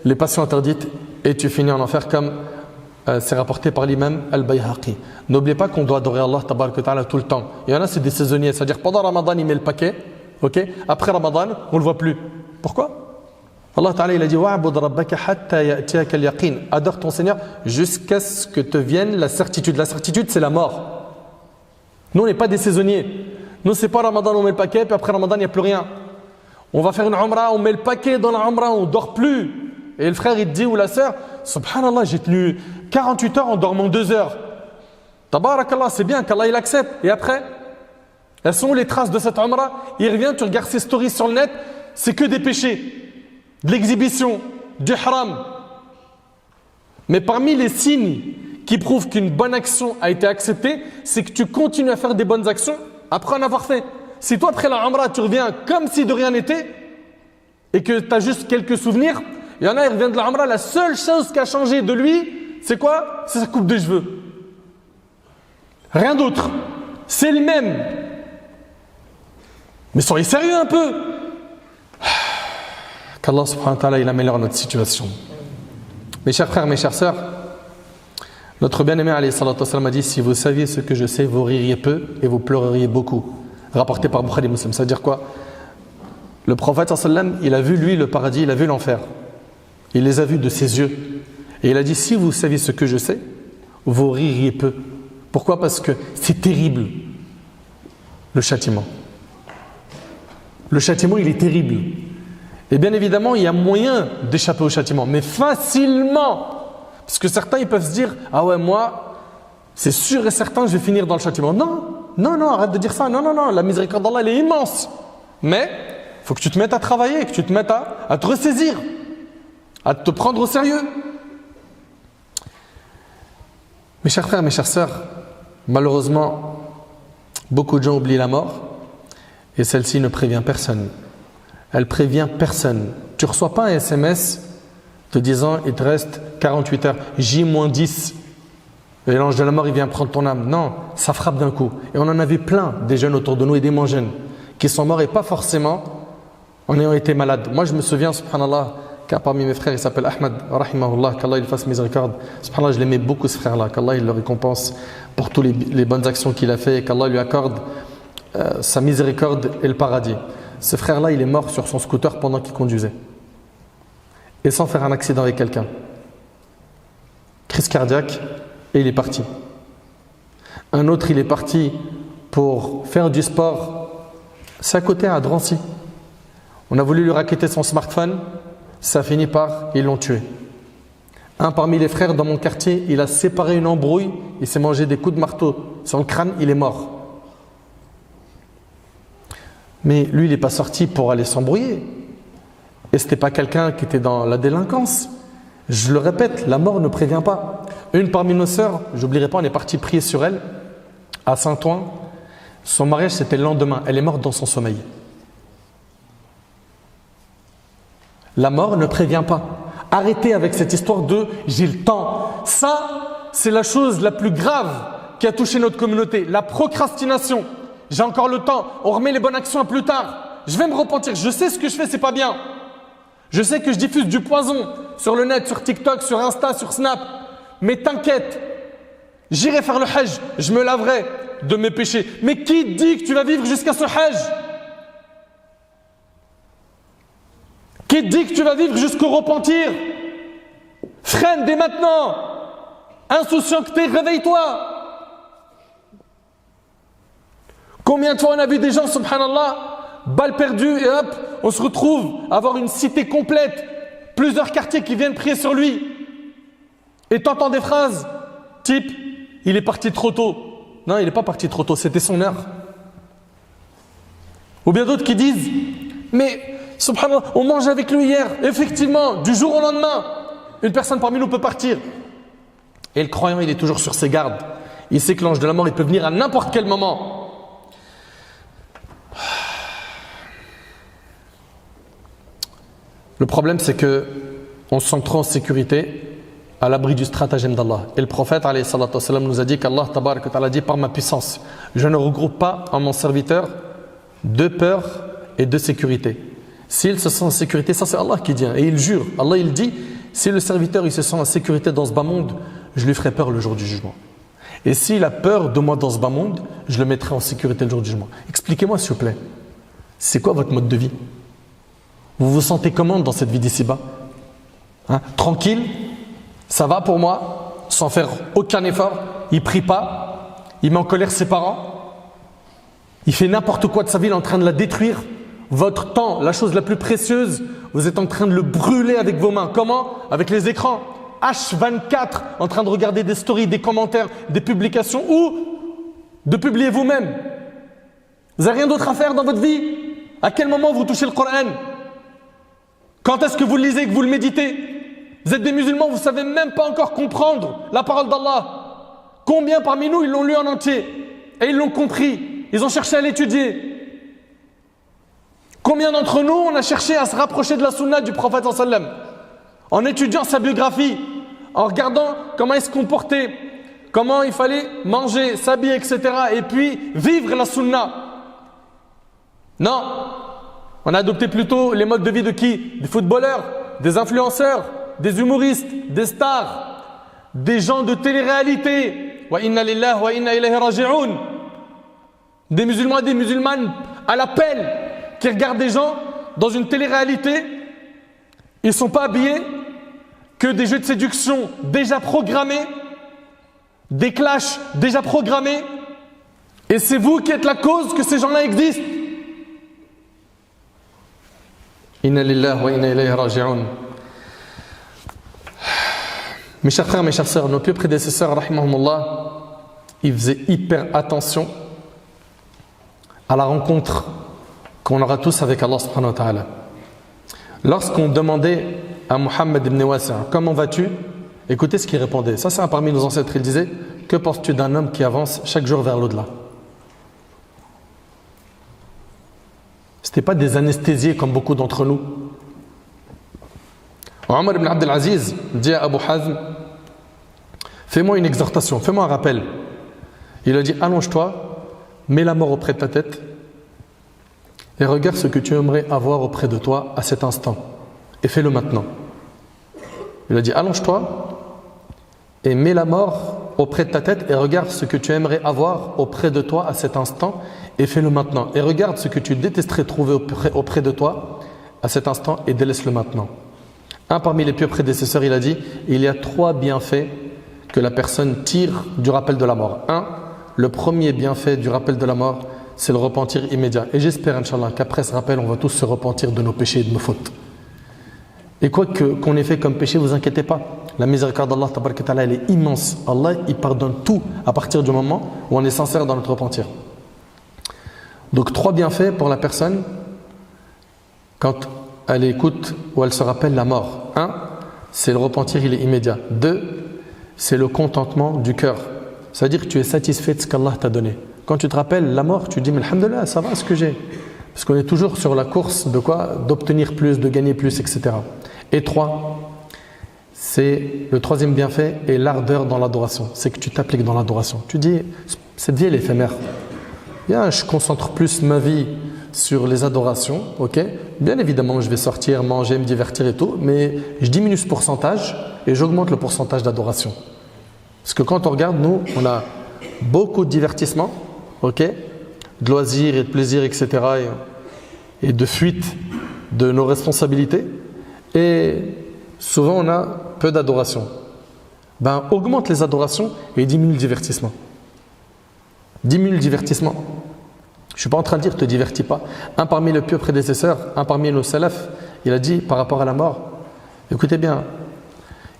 les passions interdites, et tu finis en enfer, comme c'est rapporté par l'imam Al-Bayhaqi. N'oubliez pas qu'on doit adorer Allah tabaraka wa ta'ala tout le temps. Il y en a, c'est des saisonniers, c'est-à-dire pendant Ramadan, il met le paquet, après Ramadan, on ne le voit plus. Pourquoi? Allah Ta'ala, il a dit: wa'bud rabbaka hatta ya'tiyaka al-yaqin. Adore ton Seigneur jusqu'à ce que te vienne la certitude. La certitude, c'est la mort. Nous, on n'est pas des saisonniers. Nous, c'est pas Ramadan, on met le paquet, puis après Ramadan, il n'y a plus rien. On va faire une umrah, on met le paquet dans la umrah, on ne dort plus. Et le frère, il te dit, ou la sœur: subhanallah, j'ai tenu 48 heures en dormant 2 heures. Tabarakallah, c'est bien qu'Allah il accepte. Et après, elles sont où les traces de cette umrah? Il revient, tu regardes ses stories sur le net, c'est que des péchés, de l'exhibition, du haram. Mais parmi les signes qui prouvent qu'une bonne action a été acceptée, c'est que tu continues à faire des bonnes actions après en avoir fait. Si toi, après la umrah, tu reviens comme si de rien n'était et que tu as juste quelques souvenirs, il y en a, il revient de la umrah, la seule chose qui a changé de lui, c'est quoi? C'est sa coupe de cheveux. Rien d'autre. C'est le même. Mais soyez sérieux un peu. Qu'Allah subhanahu wa ta'ala, il améliore notre situation. Mes chers frères, mes chères sœurs, notre bien-aimé alayhi salatu wa sallam a dit: si vous saviez ce que je sais, vous ririez peu et vous pleureriez beaucoup. Rapporté par Bukhari Muslim. Ça veut dire quoi? Le prophète sallallahu alayhi wa sallam, il a vu lui le paradis, il a vu l'enfer. Il les a vus de ses yeux. Et il a dit: si vous saviez ce que je sais, vous ririez peu. Pourquoi? Parce que c'est terrible, le châtiment. Le châtiment, il est terrible. Et bien évidemment, il y a moyen d'échapper au châtiment, mais facilement. Parce que certains, ils peuvent se dire: ah ouais, moi, c'est sûr et certain, je vais finir dans le châtiment. Non, arrête de dire ça. Non, la miséricorde d'Allah, elle est immense. Mais, il faut que tu te mettes à travailler, que tu te mettes à te ressaisir. à te prendre au sérieux. Mes chers frères, mes chères sœurs, malheureusement, beaucoup de gens oublient la mort et celle-ci ne prévient personne. Elle prévient personne. Tu ne reçois pas un SMS te disant il te reste 48 heures, J-10, et l'ange de la mort il vient prendre ton âme. Non, ça frappe d'un coup. Et on en avait plein, des jeunes autour de nous et des moins jeunes, qui sont morts et pas forcément en ayant été malades. Moi je me souviens, subhanallah, qu'un parmi mes frères il s'appelle Ahmed, rahimahullah, qu'Allah il fasse miséricorde. Subhanallah, je l'aimais beaucoup ce frère-là, qu'Allah il le récompense pour toutes les bonnes actions qu'il a fait et qu'Allah lui accorde sa miséricorde et le paradis. Ce frère-là, il est mort sur son scooter pendant qu'il conduisait. Et sans faire un accident avec quelqu'un. Crise cardiaque, et il est parti. Un autre, il est parti pour faire du sport. C'est à côté, à Drancy. On a voulu lui racketter son smartphone, ça a fini par, ils l'ont tué. Un parmi les frères dans mon quartier, il a séparé une embrouille, il s'est mangé des coups de marteau sur le crâne, il est mort. Mais lui, il n'est pas sorti pour aller s'embrouiller. Et ce n'était pas quelqu'un qui était dans la délinquance. Je le répète, la mort ne prévient pas. Une parmi nos sœurs, j'oublierai pas, on est parti prier sur elle, à Saint-Ouen. Son mariage, c'était le lendemain. Elle est morte dans son sommeil. La mort ne prévient pas. Arrêtez avec cette histoire de « j'ai le temps ». Ça, c'est la chose la plus grave qui a touché notre communauté. La procrastination. J'ai encore le temps, on remet les bonnes actions à plus tard. Je vais me repentir, je sais ce que je fais, c'est pas bien. Je sais que je diffuse du poison sur le net, sur TikTok, sur Insta, sur Snap. Mais t'inquiète, j'irai faire le hajj, je me laverai de mes péchés. Mais qui dit que tu vas vivre jusqu'à ce hajj? Qui dit que tu vas vivre jusqu'au repentir? Freine dès maintenant. Insouciant que t'es, réveille-toi. Combien de fois on a vu des gens, subhanallah, balles perdues et hop, on se retrouve à avoir une cité complète, plusieurs quartiers qui viennent prier sur lui. Et t'entends des phrases type « il est parti trop tôt ». Non, il n'est pas parti trop tôt, c'était son heure. Ou bien d'autres qui disent « mais subhanallah, on mange avec lui hier ». Effectivement, du jour au lendemain, une personne parmi nous peut partir. Et le croyant, il est toujours sur ses gardes. Il sait que l'ange de la mort, il peut venir à n'importe quel moment. Le problème, c'est qu'on se sent trop en sécurité à l'abri du stratagème d'Allah. Et le prophète alayhi salatu wassalam, nous a dit qu'Allah tabarak wa ta'ala dit par ma puissance, je ne regroupe pas en mon serviteur de peur et de sécurité. S'il se sent en sécurité, ça c'est Allah qui dit, et il jure. Allah il dit, si le serviteur il se sent en sécurité dans ce bas monde, je lui ferai peur le jour du jugement. Et s'il a peur de moi dans ce bas monde, je le mettrai en sécurité le jour du jugement. Expliquez-moi s'il vous plaît, c'est quoi votre mode de vie? Vous vous sentez comment dans cette vie d'ici-bas? Tranquille, ça va pour moi, sans faire aucun effort, il ne prie pas, il met en colère ses parents, il fait n'importe quoi de sa vie, il est en train de la détruire. Votre temps, la chose la plus précieuse, vous êtes en train de le brûler avec vos mains. Comment? Avec les écrans. H24, en train de regarder des stories, des commentaires, des publications ou de publier vous-même. Vous n'avez rien d'autre à faire dans votre vie? À quel moment vous touchez le Coran? Quand est-ce que vous le lisez, que vous le méditez? Vous êtes des musulmans, vous ne savez même pas encore comprendre la parole d'Allah. Combien parmi nous, ils l'ont lu en entier et ils l'ont compris, ils ont cherché à l'étudier. Combien d'entre nous, on a cherché à se rapprocher de la sunna du prophète sallam en étudiant sa biographie, en regardant comment il se comportait, comment il fallait manger, s'habiller, etc. et puis vivre la sunna. Non, on a adopté plutôt les modes de vie de qui? Des footballeurs, des influenceurs, des humoristes, des stars, des gens de télé-réalité. Wa inna lillahi wa inna ilayhi raji'un. Des musulmans et des musulmanes à l'appel qui regardent des gens dans une télé-réalité. Ils ne sont pas habillés que des jeux de séduction déjà programmés, des clashs déjà programmés. Et c'est vous qui êtes la cause que ces gens-là existent. Inna lillahi wa inna ilayhi raji'un. Mes chers frères, mes chères sœurs, nos pieux prédécesseurs, rahimahumullah, ils faisaient hyper attention à la rencontre qu'on aura tous avec Allah subhanahu wa ta'ala. Lorsqu'on demandait à Muhammad ibn Wasi', comment vas-tu? Écoutez ce qu'il répondait. Ça, c'est un parmi nos ancêtres. Il disait, que penses-tu d'un homme qui avance chaque jour vers l'au-delà? Ce n'était pas des anesthésiés comme beaucoup d'entre nous. Omar ibn Abd al-Aziz dit à Abu Hazm, fais-moi une exhortation, fais-moi un rappel. Il a dit, allonge-toi, mets la mort auprès de ta tête et regarde ce que tu aimerais avoir auprès de toi à cet instant. Et fais-le maintenant. Il a dit, allonge-toi et mets la mort auprès de ta tête et regarde ce que tu aimerais avoir auprès de toi à cet instant et fais-le maintenant. Et regarde ce que tu détesterais trouver auprès de toi à cet instant et délaisse-le maintenant. Un parmi les pieux prédécesseurs, il a dit, il y a 3 bienfaits que la personne tire du rappel de la mort. Le premier bienfait du rappel de la mort, c'est le repentir immédiat. Et j'espère, Inch'Allah, qu'après ce rappel, on va tous se repentir de nos péchés et de nos fautes. Et quoi qu'on ait fait comme péché, vous inquiétez pas. La miséricorde d'Allah, tabaraka ta'ala, elle est immense. Allah, il pardonne tout à partir du moment où on est sincère dans notre repentir. Donc 3 bienfaits pour la personne quand elle écoute ou elle se rappelle la mort. 1, c'est le repentir, il est immédiat. 2, c'est le contentement du cœur. C'est-à-dire que tu es satisfait de ce qu'Allah t'a donné. Quand tu te rappelles la mort, tu dis, mais alhamdoulilah, ça va ce que j'ai. Parce qu'on est toujours sur la course de quoi? D'obtenir plus, de gagner plus, etc. Et 3, c'est le 3e bienfait et l'ardeur dans l'adoration. C'est que tu t'appliques dans l'adoration. Tu dis, cette vie elle est éphémère. Bien, je concentre plus ma vie sur les adorations, ok? Bien évidemment, je vais sortir, manger, me divertir et tout, mais je diminue ce pourcentage et j'augmente le pourcentage d'adoration. Parce que quand on regarde, nous, on a beaucoup de divertissement, ok? De loisirs et de plaisirs, etc. Et de fuite de nos responsabilités. Et souvent, on a peu d'adoration. Ben, augmente les adorations et diminue le divertissement. Diminue le divertissement. Je ne suis pas en train de dire, te divertis pas. Un parmi les pieux prédécesseurs, un parmi nos salafs, il a dit par rapport à la mort, écoutez bien,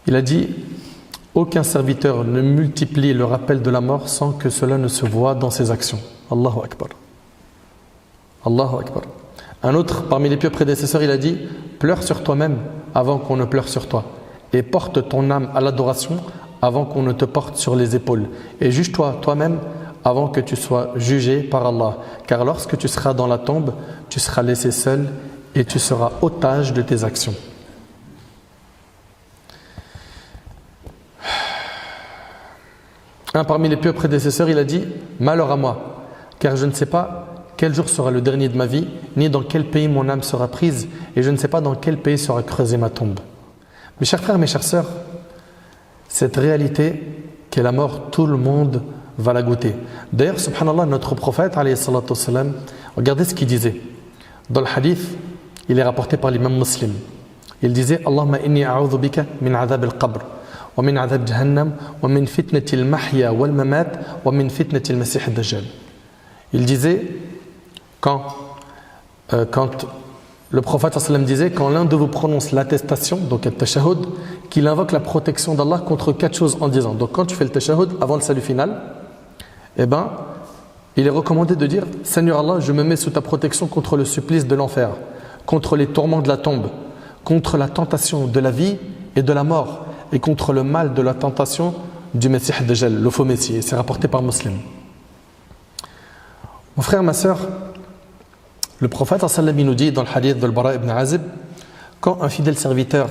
il a dit, aucun serviteur ne multiplie le rappel de la mort sans que cela ne se voie dans ses actions. Allahu Akbar. Allahu Akbar. Un autre parmi les pieux prédécesseurs, il a dit, pleure sur toi-même avant qu'on ne pleure sur toi. Et porte ton âme à l'adoration avant qu'on ne te porte sur les épaules. Et juge-toi toi-même avant que tu sois jugé par Allah. Car lorsque tu seras dans la tombe, tu seras laissé seul et tu seras otage de tes actions. Un parmi les pieux prédécesseurs, il a dit, malheur à moi, car je ne sais pas quel jour sera le dernier de ma vie, ni dans quel pays mon âme sera prise, et je ne sais pas dans quel pays sera creusée ma tombe. Mes chers frères, mes chères sœurs, cette réalité qu'est la mort, tout le monde va la goûter. D'ailleurs, subhanallah, notre prophète, alayhi salatu wassalam, regardez ce qu'il disait. Dans le hadith, il est rapporté par l'imam Muslim. Il disait, Allahumma inni a'udhu bika min adhab al-qabr, wa min adhab jahannam, wa min fitnati al-mahya wal-mamat, wa min fitnati al-masih ad-dajjal. Il disait, quand le prophète sallam disait, quand l'un de vous prononce l'attestation, donc le tashahhud, qu'il invoque la protection d'Allah contre 4 choses en disant. Donc quand tu fais le tashahhud avant le salut final, eh ben, il est recommandé de dire, Seigneur Allah, je me mets sous ta protection contre le supplice de l'enfer, contre les tourments de la tombe, contre la tentation de la vie et de la mort, et contre le mal de la tentation du Messie Dajjal, le faux Messie. Et c'est rapporté par Muslim. Mon frère, ma soeur, le prophète sallam nous dit dans le hadith de Al-Bara ibn Azib, quand un fidèle serviteur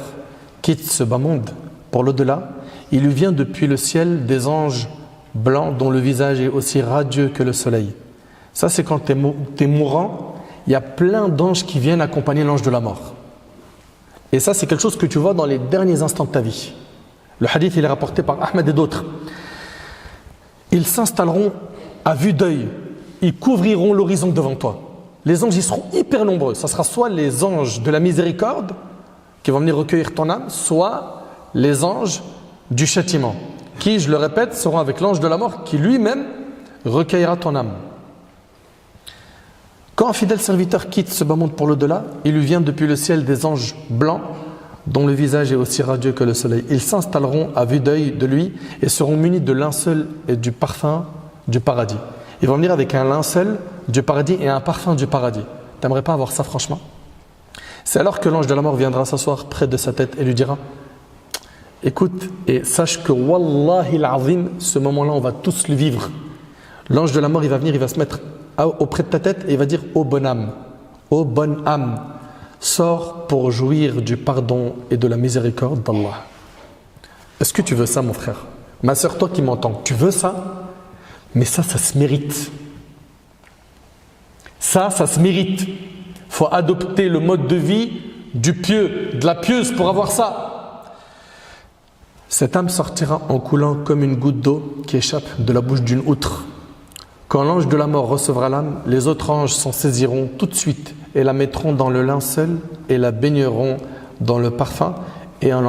quitte ce bas monde pour l'au-delà, il lui vient depuis le ciel des anges blancs dont le visage est aussi radieux que le soleil. Ça, c'est quand tu es mourant, il y a plein d'anges qui viennent accompagner l'ange de la mort. Et ça, c'est quelque chose que tu vois dans les derniers instants de ta vie. Le hadith, il est rapporté par Ahmed et d'autres. Ils s'installeront à vue d'œil, ils couvriront l'horizon devant toi. Les anges, ils seront hyper nombreux. Ça sera soit les anges de la miséricorde qui vont venir recueillir ton âme, soit les anges du châtiment, qui, je le répète, seront avec l'ange de la mort qui lui-même recueillera ton âme. Quand un fidèle serviteur quitte ce bas monde pour l'au-delà, il lui vient depuis le ciel des anges blancs dont le visage est aussi radieux que le soleil. Ils s'installeront à vue d'œil de lui et seront munis de linceul et du parfum du paradis. Ils vont venir avec un linceul du paradis et un parfum du paradis. T'aimerais pas avoir ça franchement? C'est alors que l'ange de la mort viendra s'asseoir près de sa tête et lui dira: écoute et sache que Wallahi al-Azim, ce moment-là, on va tous le vivre. L'ange de la mort, il va venir, il va se mettre auprès de ta tête et il va dire: ô bonne âme, sors pour jouir du pardon et de la miséricorde d'Allah. Est-ce que tu veux ça, mon frère? Ma soeur, toi qui m'entends, tu veux ça? Mais ça se mérite. Ça se mérite. Il faut adopter le mode de vie du pieux, de la pieuse pour avoir ça. Cette âme sortira en coulant comme une goutte d'eau qui échappe de la bouche d'une outre. Quand l'ange de la mort recevra l'âme, les autres anges s'en saisiront tout de suite et la mettront dans le linceul et la baigneront dans le parfum et elle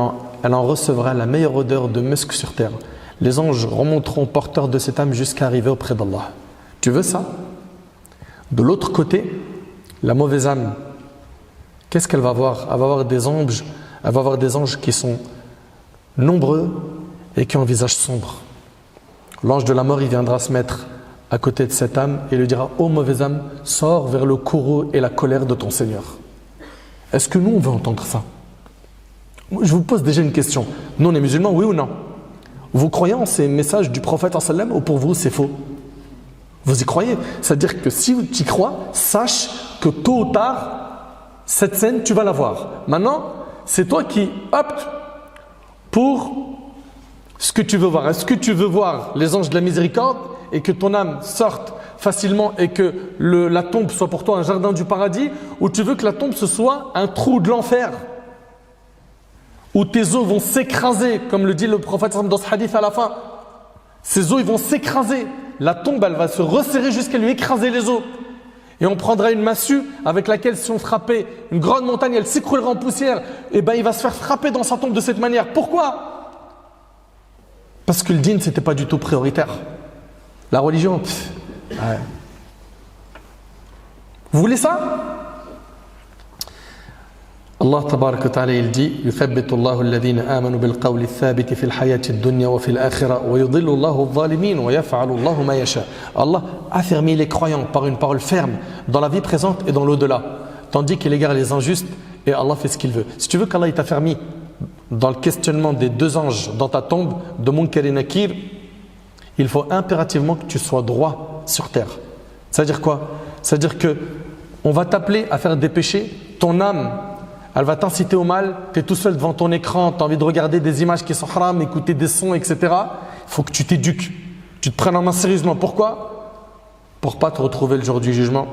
en recevra la meilleure odeur de musc sur terre. Les anges remonteront porteurs de cette âme jusqu'à arriver auprès d'Allah. Tu veux ça? De l'autre côté, la mauvaise âme, qu'est-ce qu'elle va avoir? Elle va avoir des anges qui sont nombreux et qui ont un visage sombre. L'ange de la mort, il viendra se mettre à côté de cette âme et lui dira: ô mauvaise âme, sors vers le courroux et la colère de ton Seigneur. Est-ce que nous, on veut entendre ça? Je vous pose déjà une question. Nous, on est musulmans, oui ou non? Vous croyez en ces messages du prophète sallam ou pour vous, c'est faux? Vous y croyez? C'est-à-dire que si tu y crois, sache que tôt ou tard, cette scène, tu vas la voir. Maintenant, c'est toi qui optes pour ce que tu veux voir. Est-ce que tu veux voir les anges de la miséricorde et que ton âme sorte facilement et que la tombe soit pour toi un jardin du paradis, ou tu veux que la tombe ce soit un trou de l'enfer où tes os vont s'écraser, comme le dit le prophète dans ce hadith à la fin. Ces os, ils vont s'écraser. La tombe, elle va se resserrer jusqu'à lui écraser les os. Et on prendra une massue avec laquelle, si on frappait une grande montagne, elle s'écroulera en poussière. Et bien, il va se faire frapper dans sa tombe de cette manière. Pourquoi? Parce que le dîn, c'était pas du tout prioritaire. La religion, ouais. Vous voulez ça? Allah tabaraka wa ta'ala, il dit: yuthabbitu Allahu alladhina amanu bil qawli thabiti fil hayati ad-dunya wa fil akhirah wa yudhillu Allahu adh-dhalimin wa yaf'alu Allahu ma yasha. Allah affermit les croyants par une parole ferme dans la vie présente et dans l'au-delà, tandis qu'il égare les injustes et Allah fait ce qu'il veut. Si tu veux qu'Allah t'affermit dans le questionnement des deux anges dans ta tombe de Munkar et Nakir, il faut impérativement que tu sois droit sur terre. C'est-à-dire quoi? C'est-à-dire que on va t'appeler à faire des péchés, ton âme, elle va t'inciter au mal, tu es tout seul devant ton écran, tu as envie de regarder des images qui sont haram, écouter des sons, etc. Il faut que tu t'éduques, tu te prennes en main sérieusement. Pourquoi? Pour ne pas te retrouver le jour du jugement.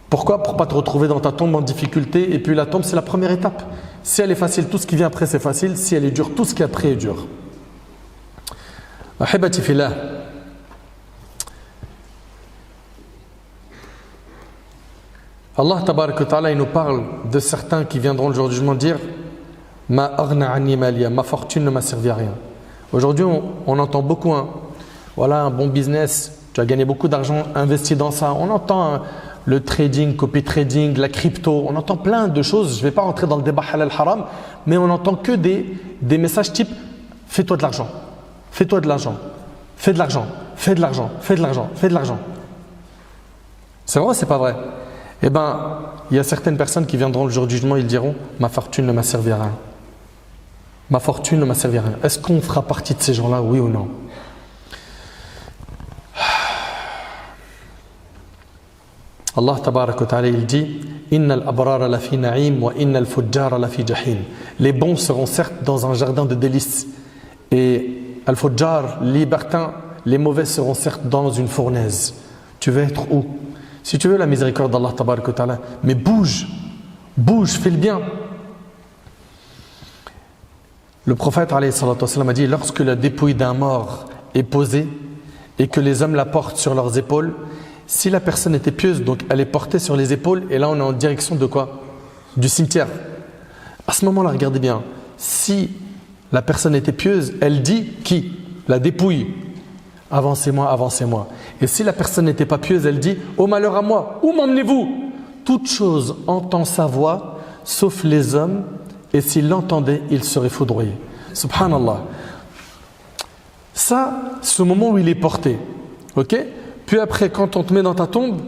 Pourquoi? Pour ne pas te retrouver dans ta tombe en difficulté. Et puis la tombe, c'est la première étape. Si elle est facile, tout ce qui vient après, c'est facile. Si elle est dure, tout ce qui est après est dur. Ahibati fillah. Allah tabaraka wa ta'ala, il nous parle de certains qui viendront le jour du jugement dire: ma aghna anni maliya, ma fortune ne m'a servi à rien. Aujourd'hui, on entend beaucoup, voilà un bon business, tu as gagné beaucoup d'argent, investis dans ça. On entend le trading, copy trading, la crypto, on entend plein de choses. Je ne vais pas rentrer dans le débat halal haram, mais on n'entend que des messages type: fais-toi de l'argent, fais-toi de l'argent, fais de l'argent, fais de l'argent, fais de l'argent, fais de l'argent. C'est vrai ou c'est pas vrai? Eh bien, il y a certaines personnes qui viendront le jour du jugement, ils diront: ma fortune ne m'a servi à rien. Ma fortune ne m'a servi à rien. Est-ce qu'on fera partie de ces gens-là, oui ou non? Allah tabaraka wa ta'ala, il dit: innal abrara la fi na'im wa innal fujjara la fi jahim. Les bons seront certes dans un jardin de délices et al-fujjar, les libertins, les mauvais seront certes dans une fournaise. Tu veux être où? Si tu veux la miséricorde d'Allah tabaraka wa ta'ala, mais bouge, fais le bien. Le prophète alayhi salatu wa sallam a dit: lorsque la dépouille d'un mort est posée et que les hommes la portent sur leurs épaules, si la personne était pieuse, donc elle est portée sur les épaules, et là on est en direction de quoi? Du cimetière. À ce moment-là, regardez bien, si la personne était pieuse, elle dit qui? La dépouille. Avancez-moi, avancez-moi. Et si la personne n'était pas pieuse, elle dit: oh malheur à moi, où m'emmenez-vous? Toute chose entend sa voix, sauf les hommes, et s'il l'entendait, il serait foudroyé. Subhanallah. Ça, c'est le moment où il est porté. Ok? Puis après, quand on te met dans ta tombe,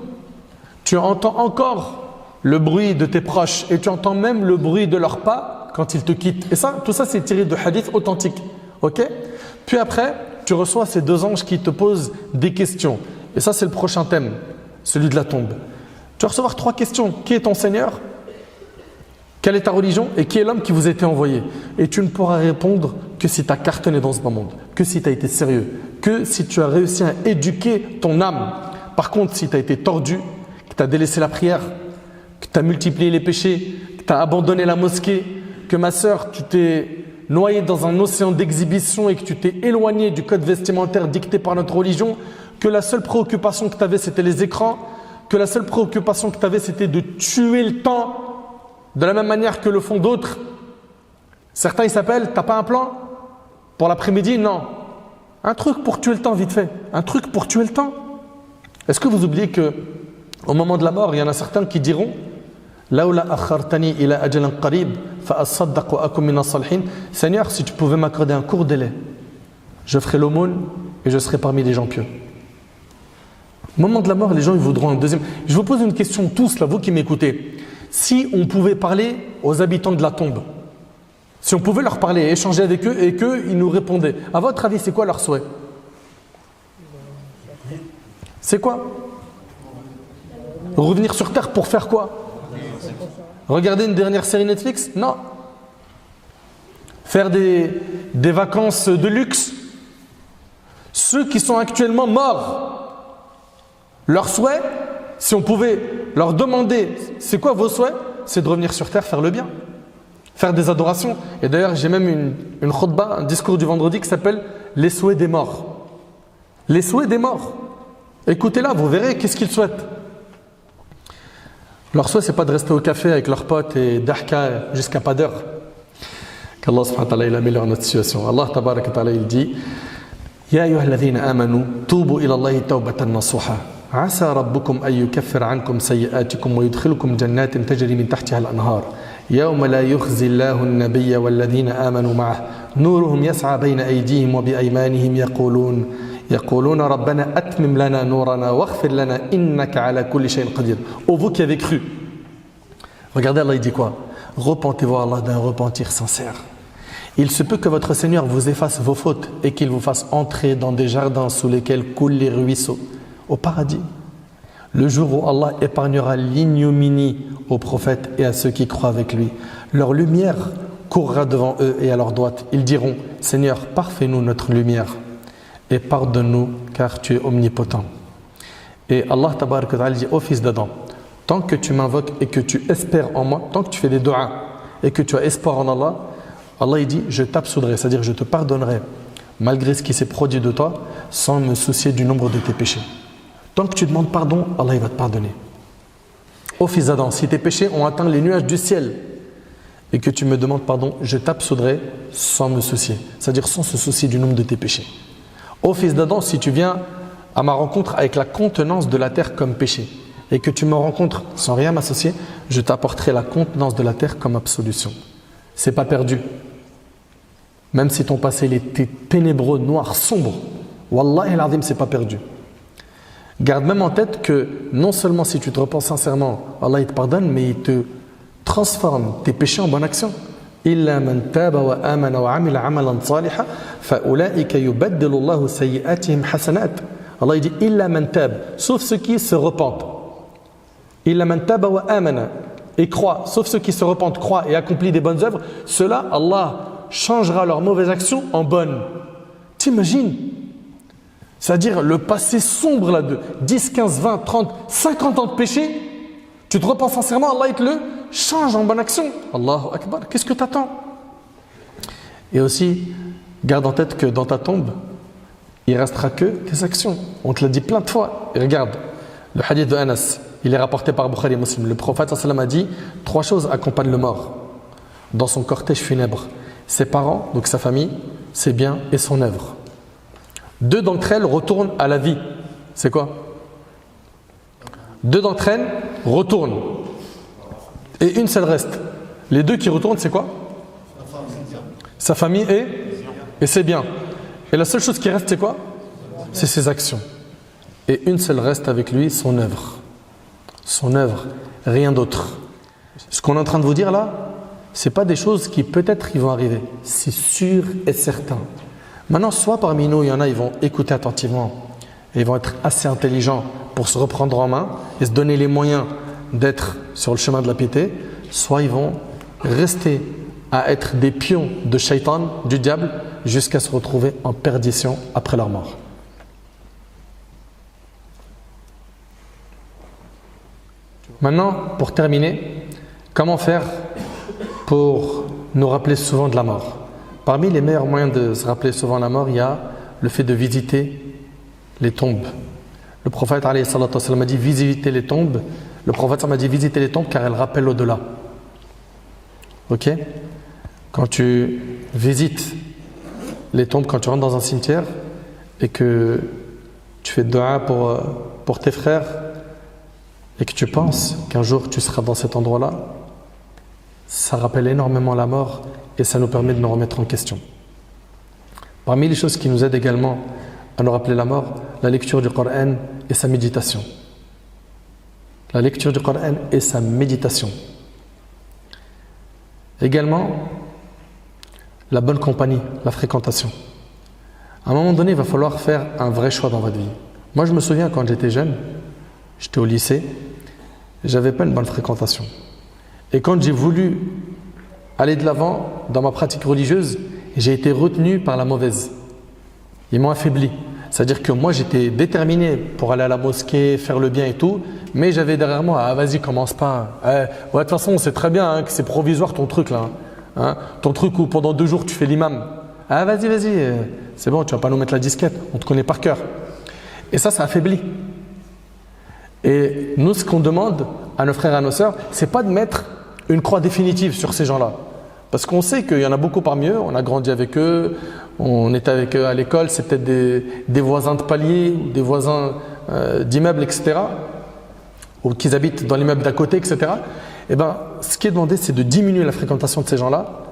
tu entends encore le bruit de tes proches et tu entends même le bruit de leurs pas quand ils te quittent. Et ça, tout ça, c'est tiré de hadiths authentiques. Ok? Puis après, tu reçois ces deux anges qui te posent des questions. Et ça, c'est le prochain thème, celui de la tombe. Tu vas recevoir 3 questions. Qui est ton Seigneur? Quelle est ta religion? Et qui est l'homme qui vous a été envoyé? Et tu ne pourras répondre que si tu as cartonné dans ce bas monde, que si tu as été sérieux, que si tu as réussi à éduquer ton âme. Par contre, si tu as été tordu, que tu as délaissé la prière, que tu as multiplié les péchés, que tu as abandonné la mosquée, que ma sœur, tu t'es noyé dans un océan d'exhibition et que tu t'es éloigné du code vestimentaire dicté par notre religion, que la seule préoccupation que tu avais c'était les écrans, que la seule préoccupation que tu avais c'était de tuer le temps de la même manière que le font d'autres. Certains ils s'appellent, t'as pas un plan pour l'après-midi? Non. Un truc pour tuer le temps vite fait. Un truc pour tuer le temps. Est-ce que vous oubliez que au moment de la mort, il y en a certains qui diront Laoula akhartani ila ajalan qarib fa asaddaq wa akum min as-salihin. Seigneur, si tu pouvais m'accorder un court délai, je ferai l'aumône et je serai parmi les gens pieux. Au moment de la mort, les gens ils voudront un deuxième. Je vous pose une question tous là, vous qui m'écoutez. Si on pouvait parler aux habitants de la tombe, si on pouvait leur parler, échanger avec eux et qu'eux ils nous répondaient, à votre avis, c'est quoi leur souhait? C'est quoi? Revenir sur terre pour faire quoi? Regarder une dernière série Netflix? Non. Faire des vacances de luxe? Ceux qui sont actuellement morts, leur souhait, si on pouvait leur demander c'est quoi vos souhaits, c'est de revenir sur terre, faire le bien, faire des adorations. Et d'ailleurs, j'ai même une khutba, un discours du vendredi qui s'appelle les souhaits des morts. Les souhaits des morts. Écoutez-la, vous verrez qu'est-ce qu'ils souhaitent. Leur souhait, c'est pas de rester au café avec leurs potes et d'ahka jusqu'à pas d'heure. Qu'Allah subhanahu wa ta'ala il améliore notre situation. Allah tabarak wa ta'ala il dit Ya ayyuhalladhina amanu tubu ila Allahi tawbatan nasuha. Asa rabbukum an yukaffir ankum sayyi'atikum wa yudkhilukum jannatin tajri min tahtiha al-anhar. Yawma la yukhzi Allahu an-nabiyya walladhina amanu ma'ahu nuruhum yas'a bayna aydihim wa bi aymanihim يقولون ربنا أتمم لنا نورنا واغفر لنا إنك على كل شيء قدير. Ô vous qui avez cru. Regardez Allah il dit quoi? Repentez-vous à Allah d'un repentir sincère. Il se peut que votre Seigneur vous efface vos fautes et qu'il vous fasse entrer dans des jardins sous lesquels coulent les ruisseaux au paradis. Le jour où Allah épargnera l'ignominie aux prophètes et à ceux qui croient avec lui. Leur lumière courra devant eux et à leur droite. Ils diront Seigneur, parfais-nous notre lumière. Et pardonne-nous car tu es omnipotent. Et Allah tabarak wa ta'ala dit ô fils d'Adam, tant que tu m'invoques et que tu espères en moi, tant que tu fais des du'as et que tu as espoir en Allah, Allah il dit je t'absoudrai, c'est-à-dire je te pardonnerai malgré ce qui s'est produit de toi sans me soucier du nombre de tes péchés. Tant que tu demandes pardon, Allah il va te pardonner. Ô fils d'Adam, si tes péchés ont atteint les nuages du ciel et que tu me demandes pardon, je t'absoudrai sans me soucier, c'est-à-dire sans se soucier du nombre de tes péchés. Ô fils d'Adam, si tu viens à ma rencontre avec la contenance de la terre comme péché et que tu me rencontres sans rien m'associer, je t'apporterai la contenance de la terre comme absolution. C'est pas perdu. Même si ton passé était ténébreux, noir, sombre, Wallahi al-Azim, c'est pas perdu. Garde même en tête que non seulement si tu te repens sincèrement, Allah il te pardonne, mais il te transforme tes péchés en bonne action. إلا من تاب وآمن وعمل عملا صالحا فأولئك يبدل الله سيئاتهم حسنات. Allah il dit إلا من تاب, sauf ceux qui se repentent. إلا من تاب وآمن, et croient, sauf ceux qui se repentent, croient et accomplissent des bonnes œuvres, ceux-là, Allah changera leurs mauvaises actions en bonnes. T'imagines? C'est-à-dire le passé sombre là de 10, 15, 20, 30, 50 ans de péché, tu te repens sincèrement, Allah il te le change en bonne action. Allahu Akbar, qu'est-ce que tu attends? Et aussi, garde en tête que dans ta tombe, il ne restera que tes actions. On te l'a dit plein de fois. Et regarde, le hadith de Anas, il est rapporté par Bukhari et Muslim. Le prophète sallam a dit 3 choses accompagnent le mort dans son cortège funèbre: ses parents, donc sa famille, ses biens et son œuvre. 2 d'entre elles retournent à la vie. C'est quoi? 2 d'entre elles retournent. Et une seule reste. Les 2 qui retournent, c'est quoi? Sa famille et ses biens. Et la seule chose qui reste, c'est quoi? C'est ses actions. Et une seule reste avec lui, son œuvre. son œuvre, rien d'autre. Ce qu'on est en train de vous dire là, c'est pas des choses qui peut-être ils vont arriver, c'est sûr et certain. Maintenant, soit parmi nous, il y en a, ils vont écouter attentivement et ils vont être assez intelligents pour se reprendre en main et se donner les moyens d'être sur le chemin de la piété, soit ils vont rester à être des pions de shaitan, du diable, jusqu'à se retrouver en perdition après leur mort. Maintenant, pour terminer, comment faire pour nous rappeler souvent de la mort? Parmi les meilleurs moyens de se rappeler souvent de la mort, il y a le fait de visiter les tombes. Le prophète alayhi salatu wa sallam a dit visiter les tombes. Le prophète m'a dit visiter les tombes car elles rappellent l'au-delà. Ok? Quand tu visites les tombes, quand tu rentres dans un cimetière et que tu fais dua pour tes frères et que tu penses qu'un jour tu seras dans cet endroit-là, ça rappelle énormément la mort et ça nous permet de nous remettre en question. Parmi les choses qui nous aident également à nous rappeler la mort, la lecture du Coran et sa méditation. La lecture du Coran et sa méditation. Également, la bonne compagnie, la fréquentation. À un moment donné, il va falloir faire un vrai choix dans votre vie. Moi, je me souviens quand j'étais jeune, j'étais au lycée, j'avais pas une bonne fréquentation. Et quand j'ai voulu aller de l'avant dans ma pratique religieuse, j'ai été retenu par la mauvaise. Ils m'ont affaibli. C'est-à-dire que moi, j'étais déterminé pour aller à la mosquée, faire le bien et tout, mais j'avais derrière moi, ah vas-y, commence pas. Ouais, de toute façon, on sait très bien que c'est provisoire ton truc là. Hein, ton truc où pendant 2 jours, tu fais l'imam. Ah vas-y, c'est bon, tu vas pas nous mettre la disquette, on te connaît par cœur. Et ça affaiblit. Et nous, ce qu'on demande à nos frères et à nos sœurs, c'est pas de mettre une croix définitive sur ces gens-là. Parce qu'on sait qu'il y en a beaucoup parmi eux, on a grandi avec eux, on était avec eux à l'école, c'est peut-être des voisins de palier, ou des voisins d'immeubles, etc. Ou qu'ils habitent dans l'immeuble d'à côté, etc. Et ben, ce qui est demandé, c'est de diminuer la fréquentation de ces gens-là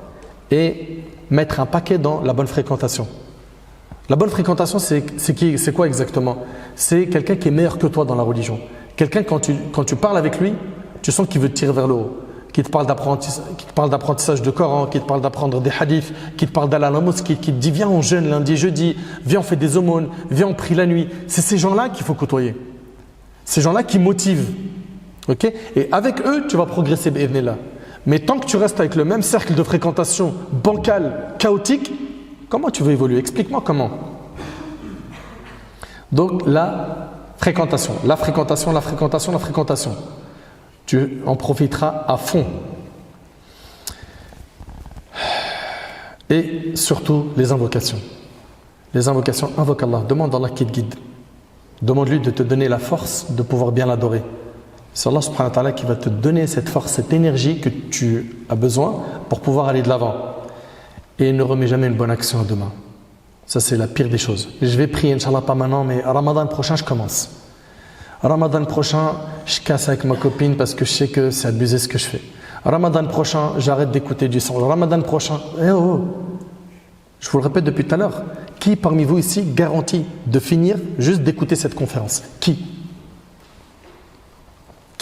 et mettre un paquet dans la bonne fréquentation. La bonne fréquentation, c'est quoi exactement? C'est quelqu'un qui est meilleur que toi dans la religion. Quelqu'un, quand tu parles avec lui, tu sens qu'il veut te tirer vers le haut. Qui te parle d'apprentissage de Coran, qui te parle d'apprendre des hadiths, qui te parle d'aller à la mosquée, qui te dit viens on jeûne lundi, jeudi, viens on fait des aumônes, viens on prie la nuit. C'est ces gens-là qu'il faut côtoyer. Ces gens-là qui motivent. Okay? Et avec eux, tu vas progresser, bi'idhnillah. Mais tant que tu restes avec le même cercle de fréquentation bancal, chaotique, comment tu veux évoluer? Explique-moi comment. Donc la fréquentation. Tu en profiteras à fond. Et surtout les invocations. Les invocations, invoque Allah. Demande à Allah qui te guide. Demande-lui de te donner la force de pouvoir bien l'adorer. C'est Allah subhanahu wa ta'ala qui va te donner cette force, cette énergie que tu as besoin pour pouvoir aller de l'avant. Et ne remets jamais une bonne action à demain. Ça, c'est la pire des choses. Et je vais prier, Inch'Allah, pas maintenant, mais à Ramadan prochain, je commence. Ramadan prochain, je casse avec ma copine parce que je sais que c'est abusé ce que je fais. Ramadan prochain, j'arrête d'écouter du son. Ramadan prochain, je vous le répète depuis tout à l'heure, qui parmi vous ici garantit de finir juste d'écouter cette conférence? Qui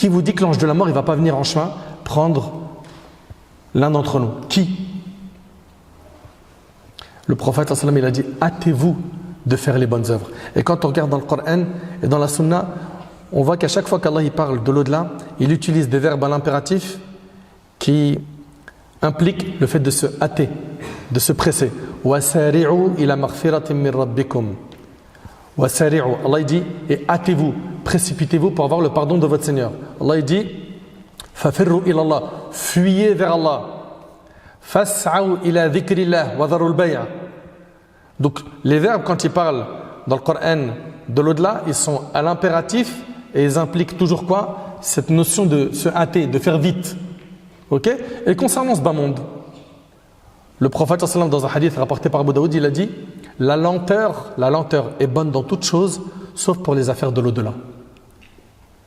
vous dit que l'ange de la mort, il ne va pas venir en chemin prendre l'un d'entre nous? Qui? Le prophète sallam, il a dit hâtez-vous de faire les bonnes œuvres. Et quand on regarde dans le Coran et dans la Sunna, on voit qu'à chaque fois qu'Allah il parle de l'au-delà, il utilise des verbes à l'impératif qui impliquent le fait de se hâter, de se presser. وَسَارِعُوا إِلَى مَغْفِرَةٍ مِّن رَبِّكُمْ. وَسَارِعُوا. Allah il dit et hâtez-vous, précipitez-vous pour avoir le pardon de votre Seigneur. Allah il dit فَفِرُّوا إِلَى اللَّهِ. Fuyez vers Allah. فَاسْعَوْا إِلَى ذِكْرِ اللَّهِ وَذَرُوا الْبَيْعَ. Donc les verbes quand ils parlent dans le Coran de l'au-delà, ils sont à l'impératif et ils impliquent toujours quoi? Cette notion de se hâter, de faire vite. Ok? Et concernant ce bas monde, le prophète sallam dans un hadith rapporté par Abu Daoud, il a dit la lenteur est bonne dans toute chose sauf pour les affaires de l'au-delà.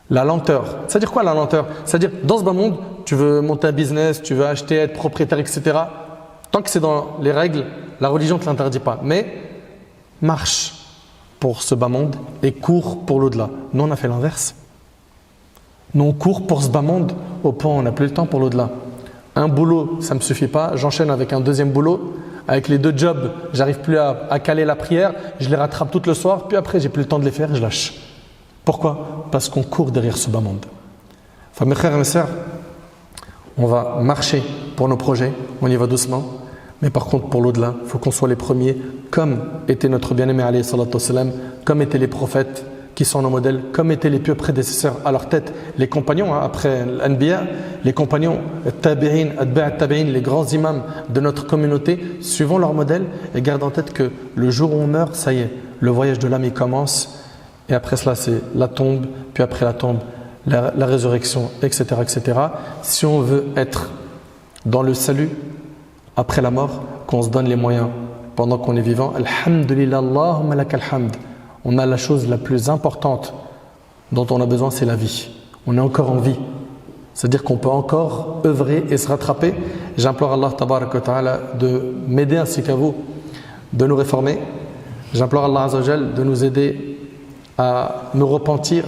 La lenteur, c'est-à-dire quoi la lenteur? C'est-à-dire dans ce bas monde, tu veux monter un business, tu veux acheter, être propriétaire, etc. Tant que c'est dans les règles, la religion ne te l'interdit pas. Mais marche pour ce bas monde et cours pour l'au-delà. Nous on a fait l'inverse. Nous on court pour ce bas monde au point où on n'a plus le temps pour l'au-delà. Un boulot, ça ne me suffit pas, j'enchaîne avec un deuxième boulot. Avec les deux jobs, j'arrive plus à caler la prière, je les rattrape tout le soir, puis après j'ai plus le temps de les faire et je lâche. Pourquoi? Parce qu'on court derrière ce bas monde. Enfin, mes frères et mes sœurs, on va marcher pour nos projets, on y va doucement. Mais par contre, pour l'au-delà, il faut qu'on soit les premiers, comme était notre bien-aimé alayhi salatu wassalam, comme étaient les prophètes qui sont nos modèles, comme étaient les pieux prédécesseurs à leur tête, les compagnons, après l'Anbiya, les compagnons, tabi'in, atba' tabi'in, les grands imams de notre communauté, suivons leur modèle et gardons en tête que le jour où on meurt, ça y est, le voyage de l'âme il commence, et après cela c'est la tombe, puis après la tombe, la résurrection, etc., etc. Si on veut être dans le salut après la mort, qu'on se donne les moyens pendant qu'on est vivant, alhamdulillah, Allahumma lakal hamd. On a la chose la plus importante dont on a besoin, c'est la vie. On est encore en vie. C'est-à-dire qu'on peut encore œuvrer et se rattraper. J'implore Allah tabarak wa ta'ala de m'aider ainsi qu'à vous, de nous réformer. J'implore Allah azza wa jal de nous aider à nous repentir,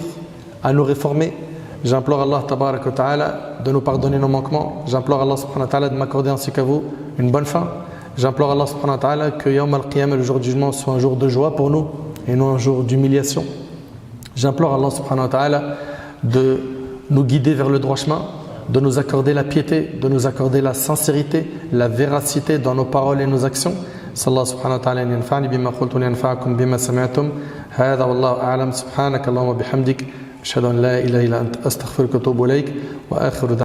à nous réformer. J'implore Allah tabarak wa ta'ala de nous pardonner nos manquements. J'implore Allah subhanahu wa ta'ala de m'accorder ainsi qu'à vous une bonne fin. J'implore Allah subhanahu wa ta'ala que Yawm al-Qiyamah, le jour du jugement, soit un jour de joie pour nous et non un jour d'humiliation. J'implore Allah subhanahu wa ta'ala de nous guider vers le droit chemin, de nous accorder la piété, de nous accorder la sincérité, la véracité dans nos paroles et nos actions. Sallallahu subhanahu wa ta'ala yanfa'ni bima qultu yanfa'akum bima sami'tum. Hadha wallahu a'lam. Subhanaka Allahumma bihamdik. Ashhadu an la ilaha illa anta astaghfiruka wa atubu ilayk. Wa akhiru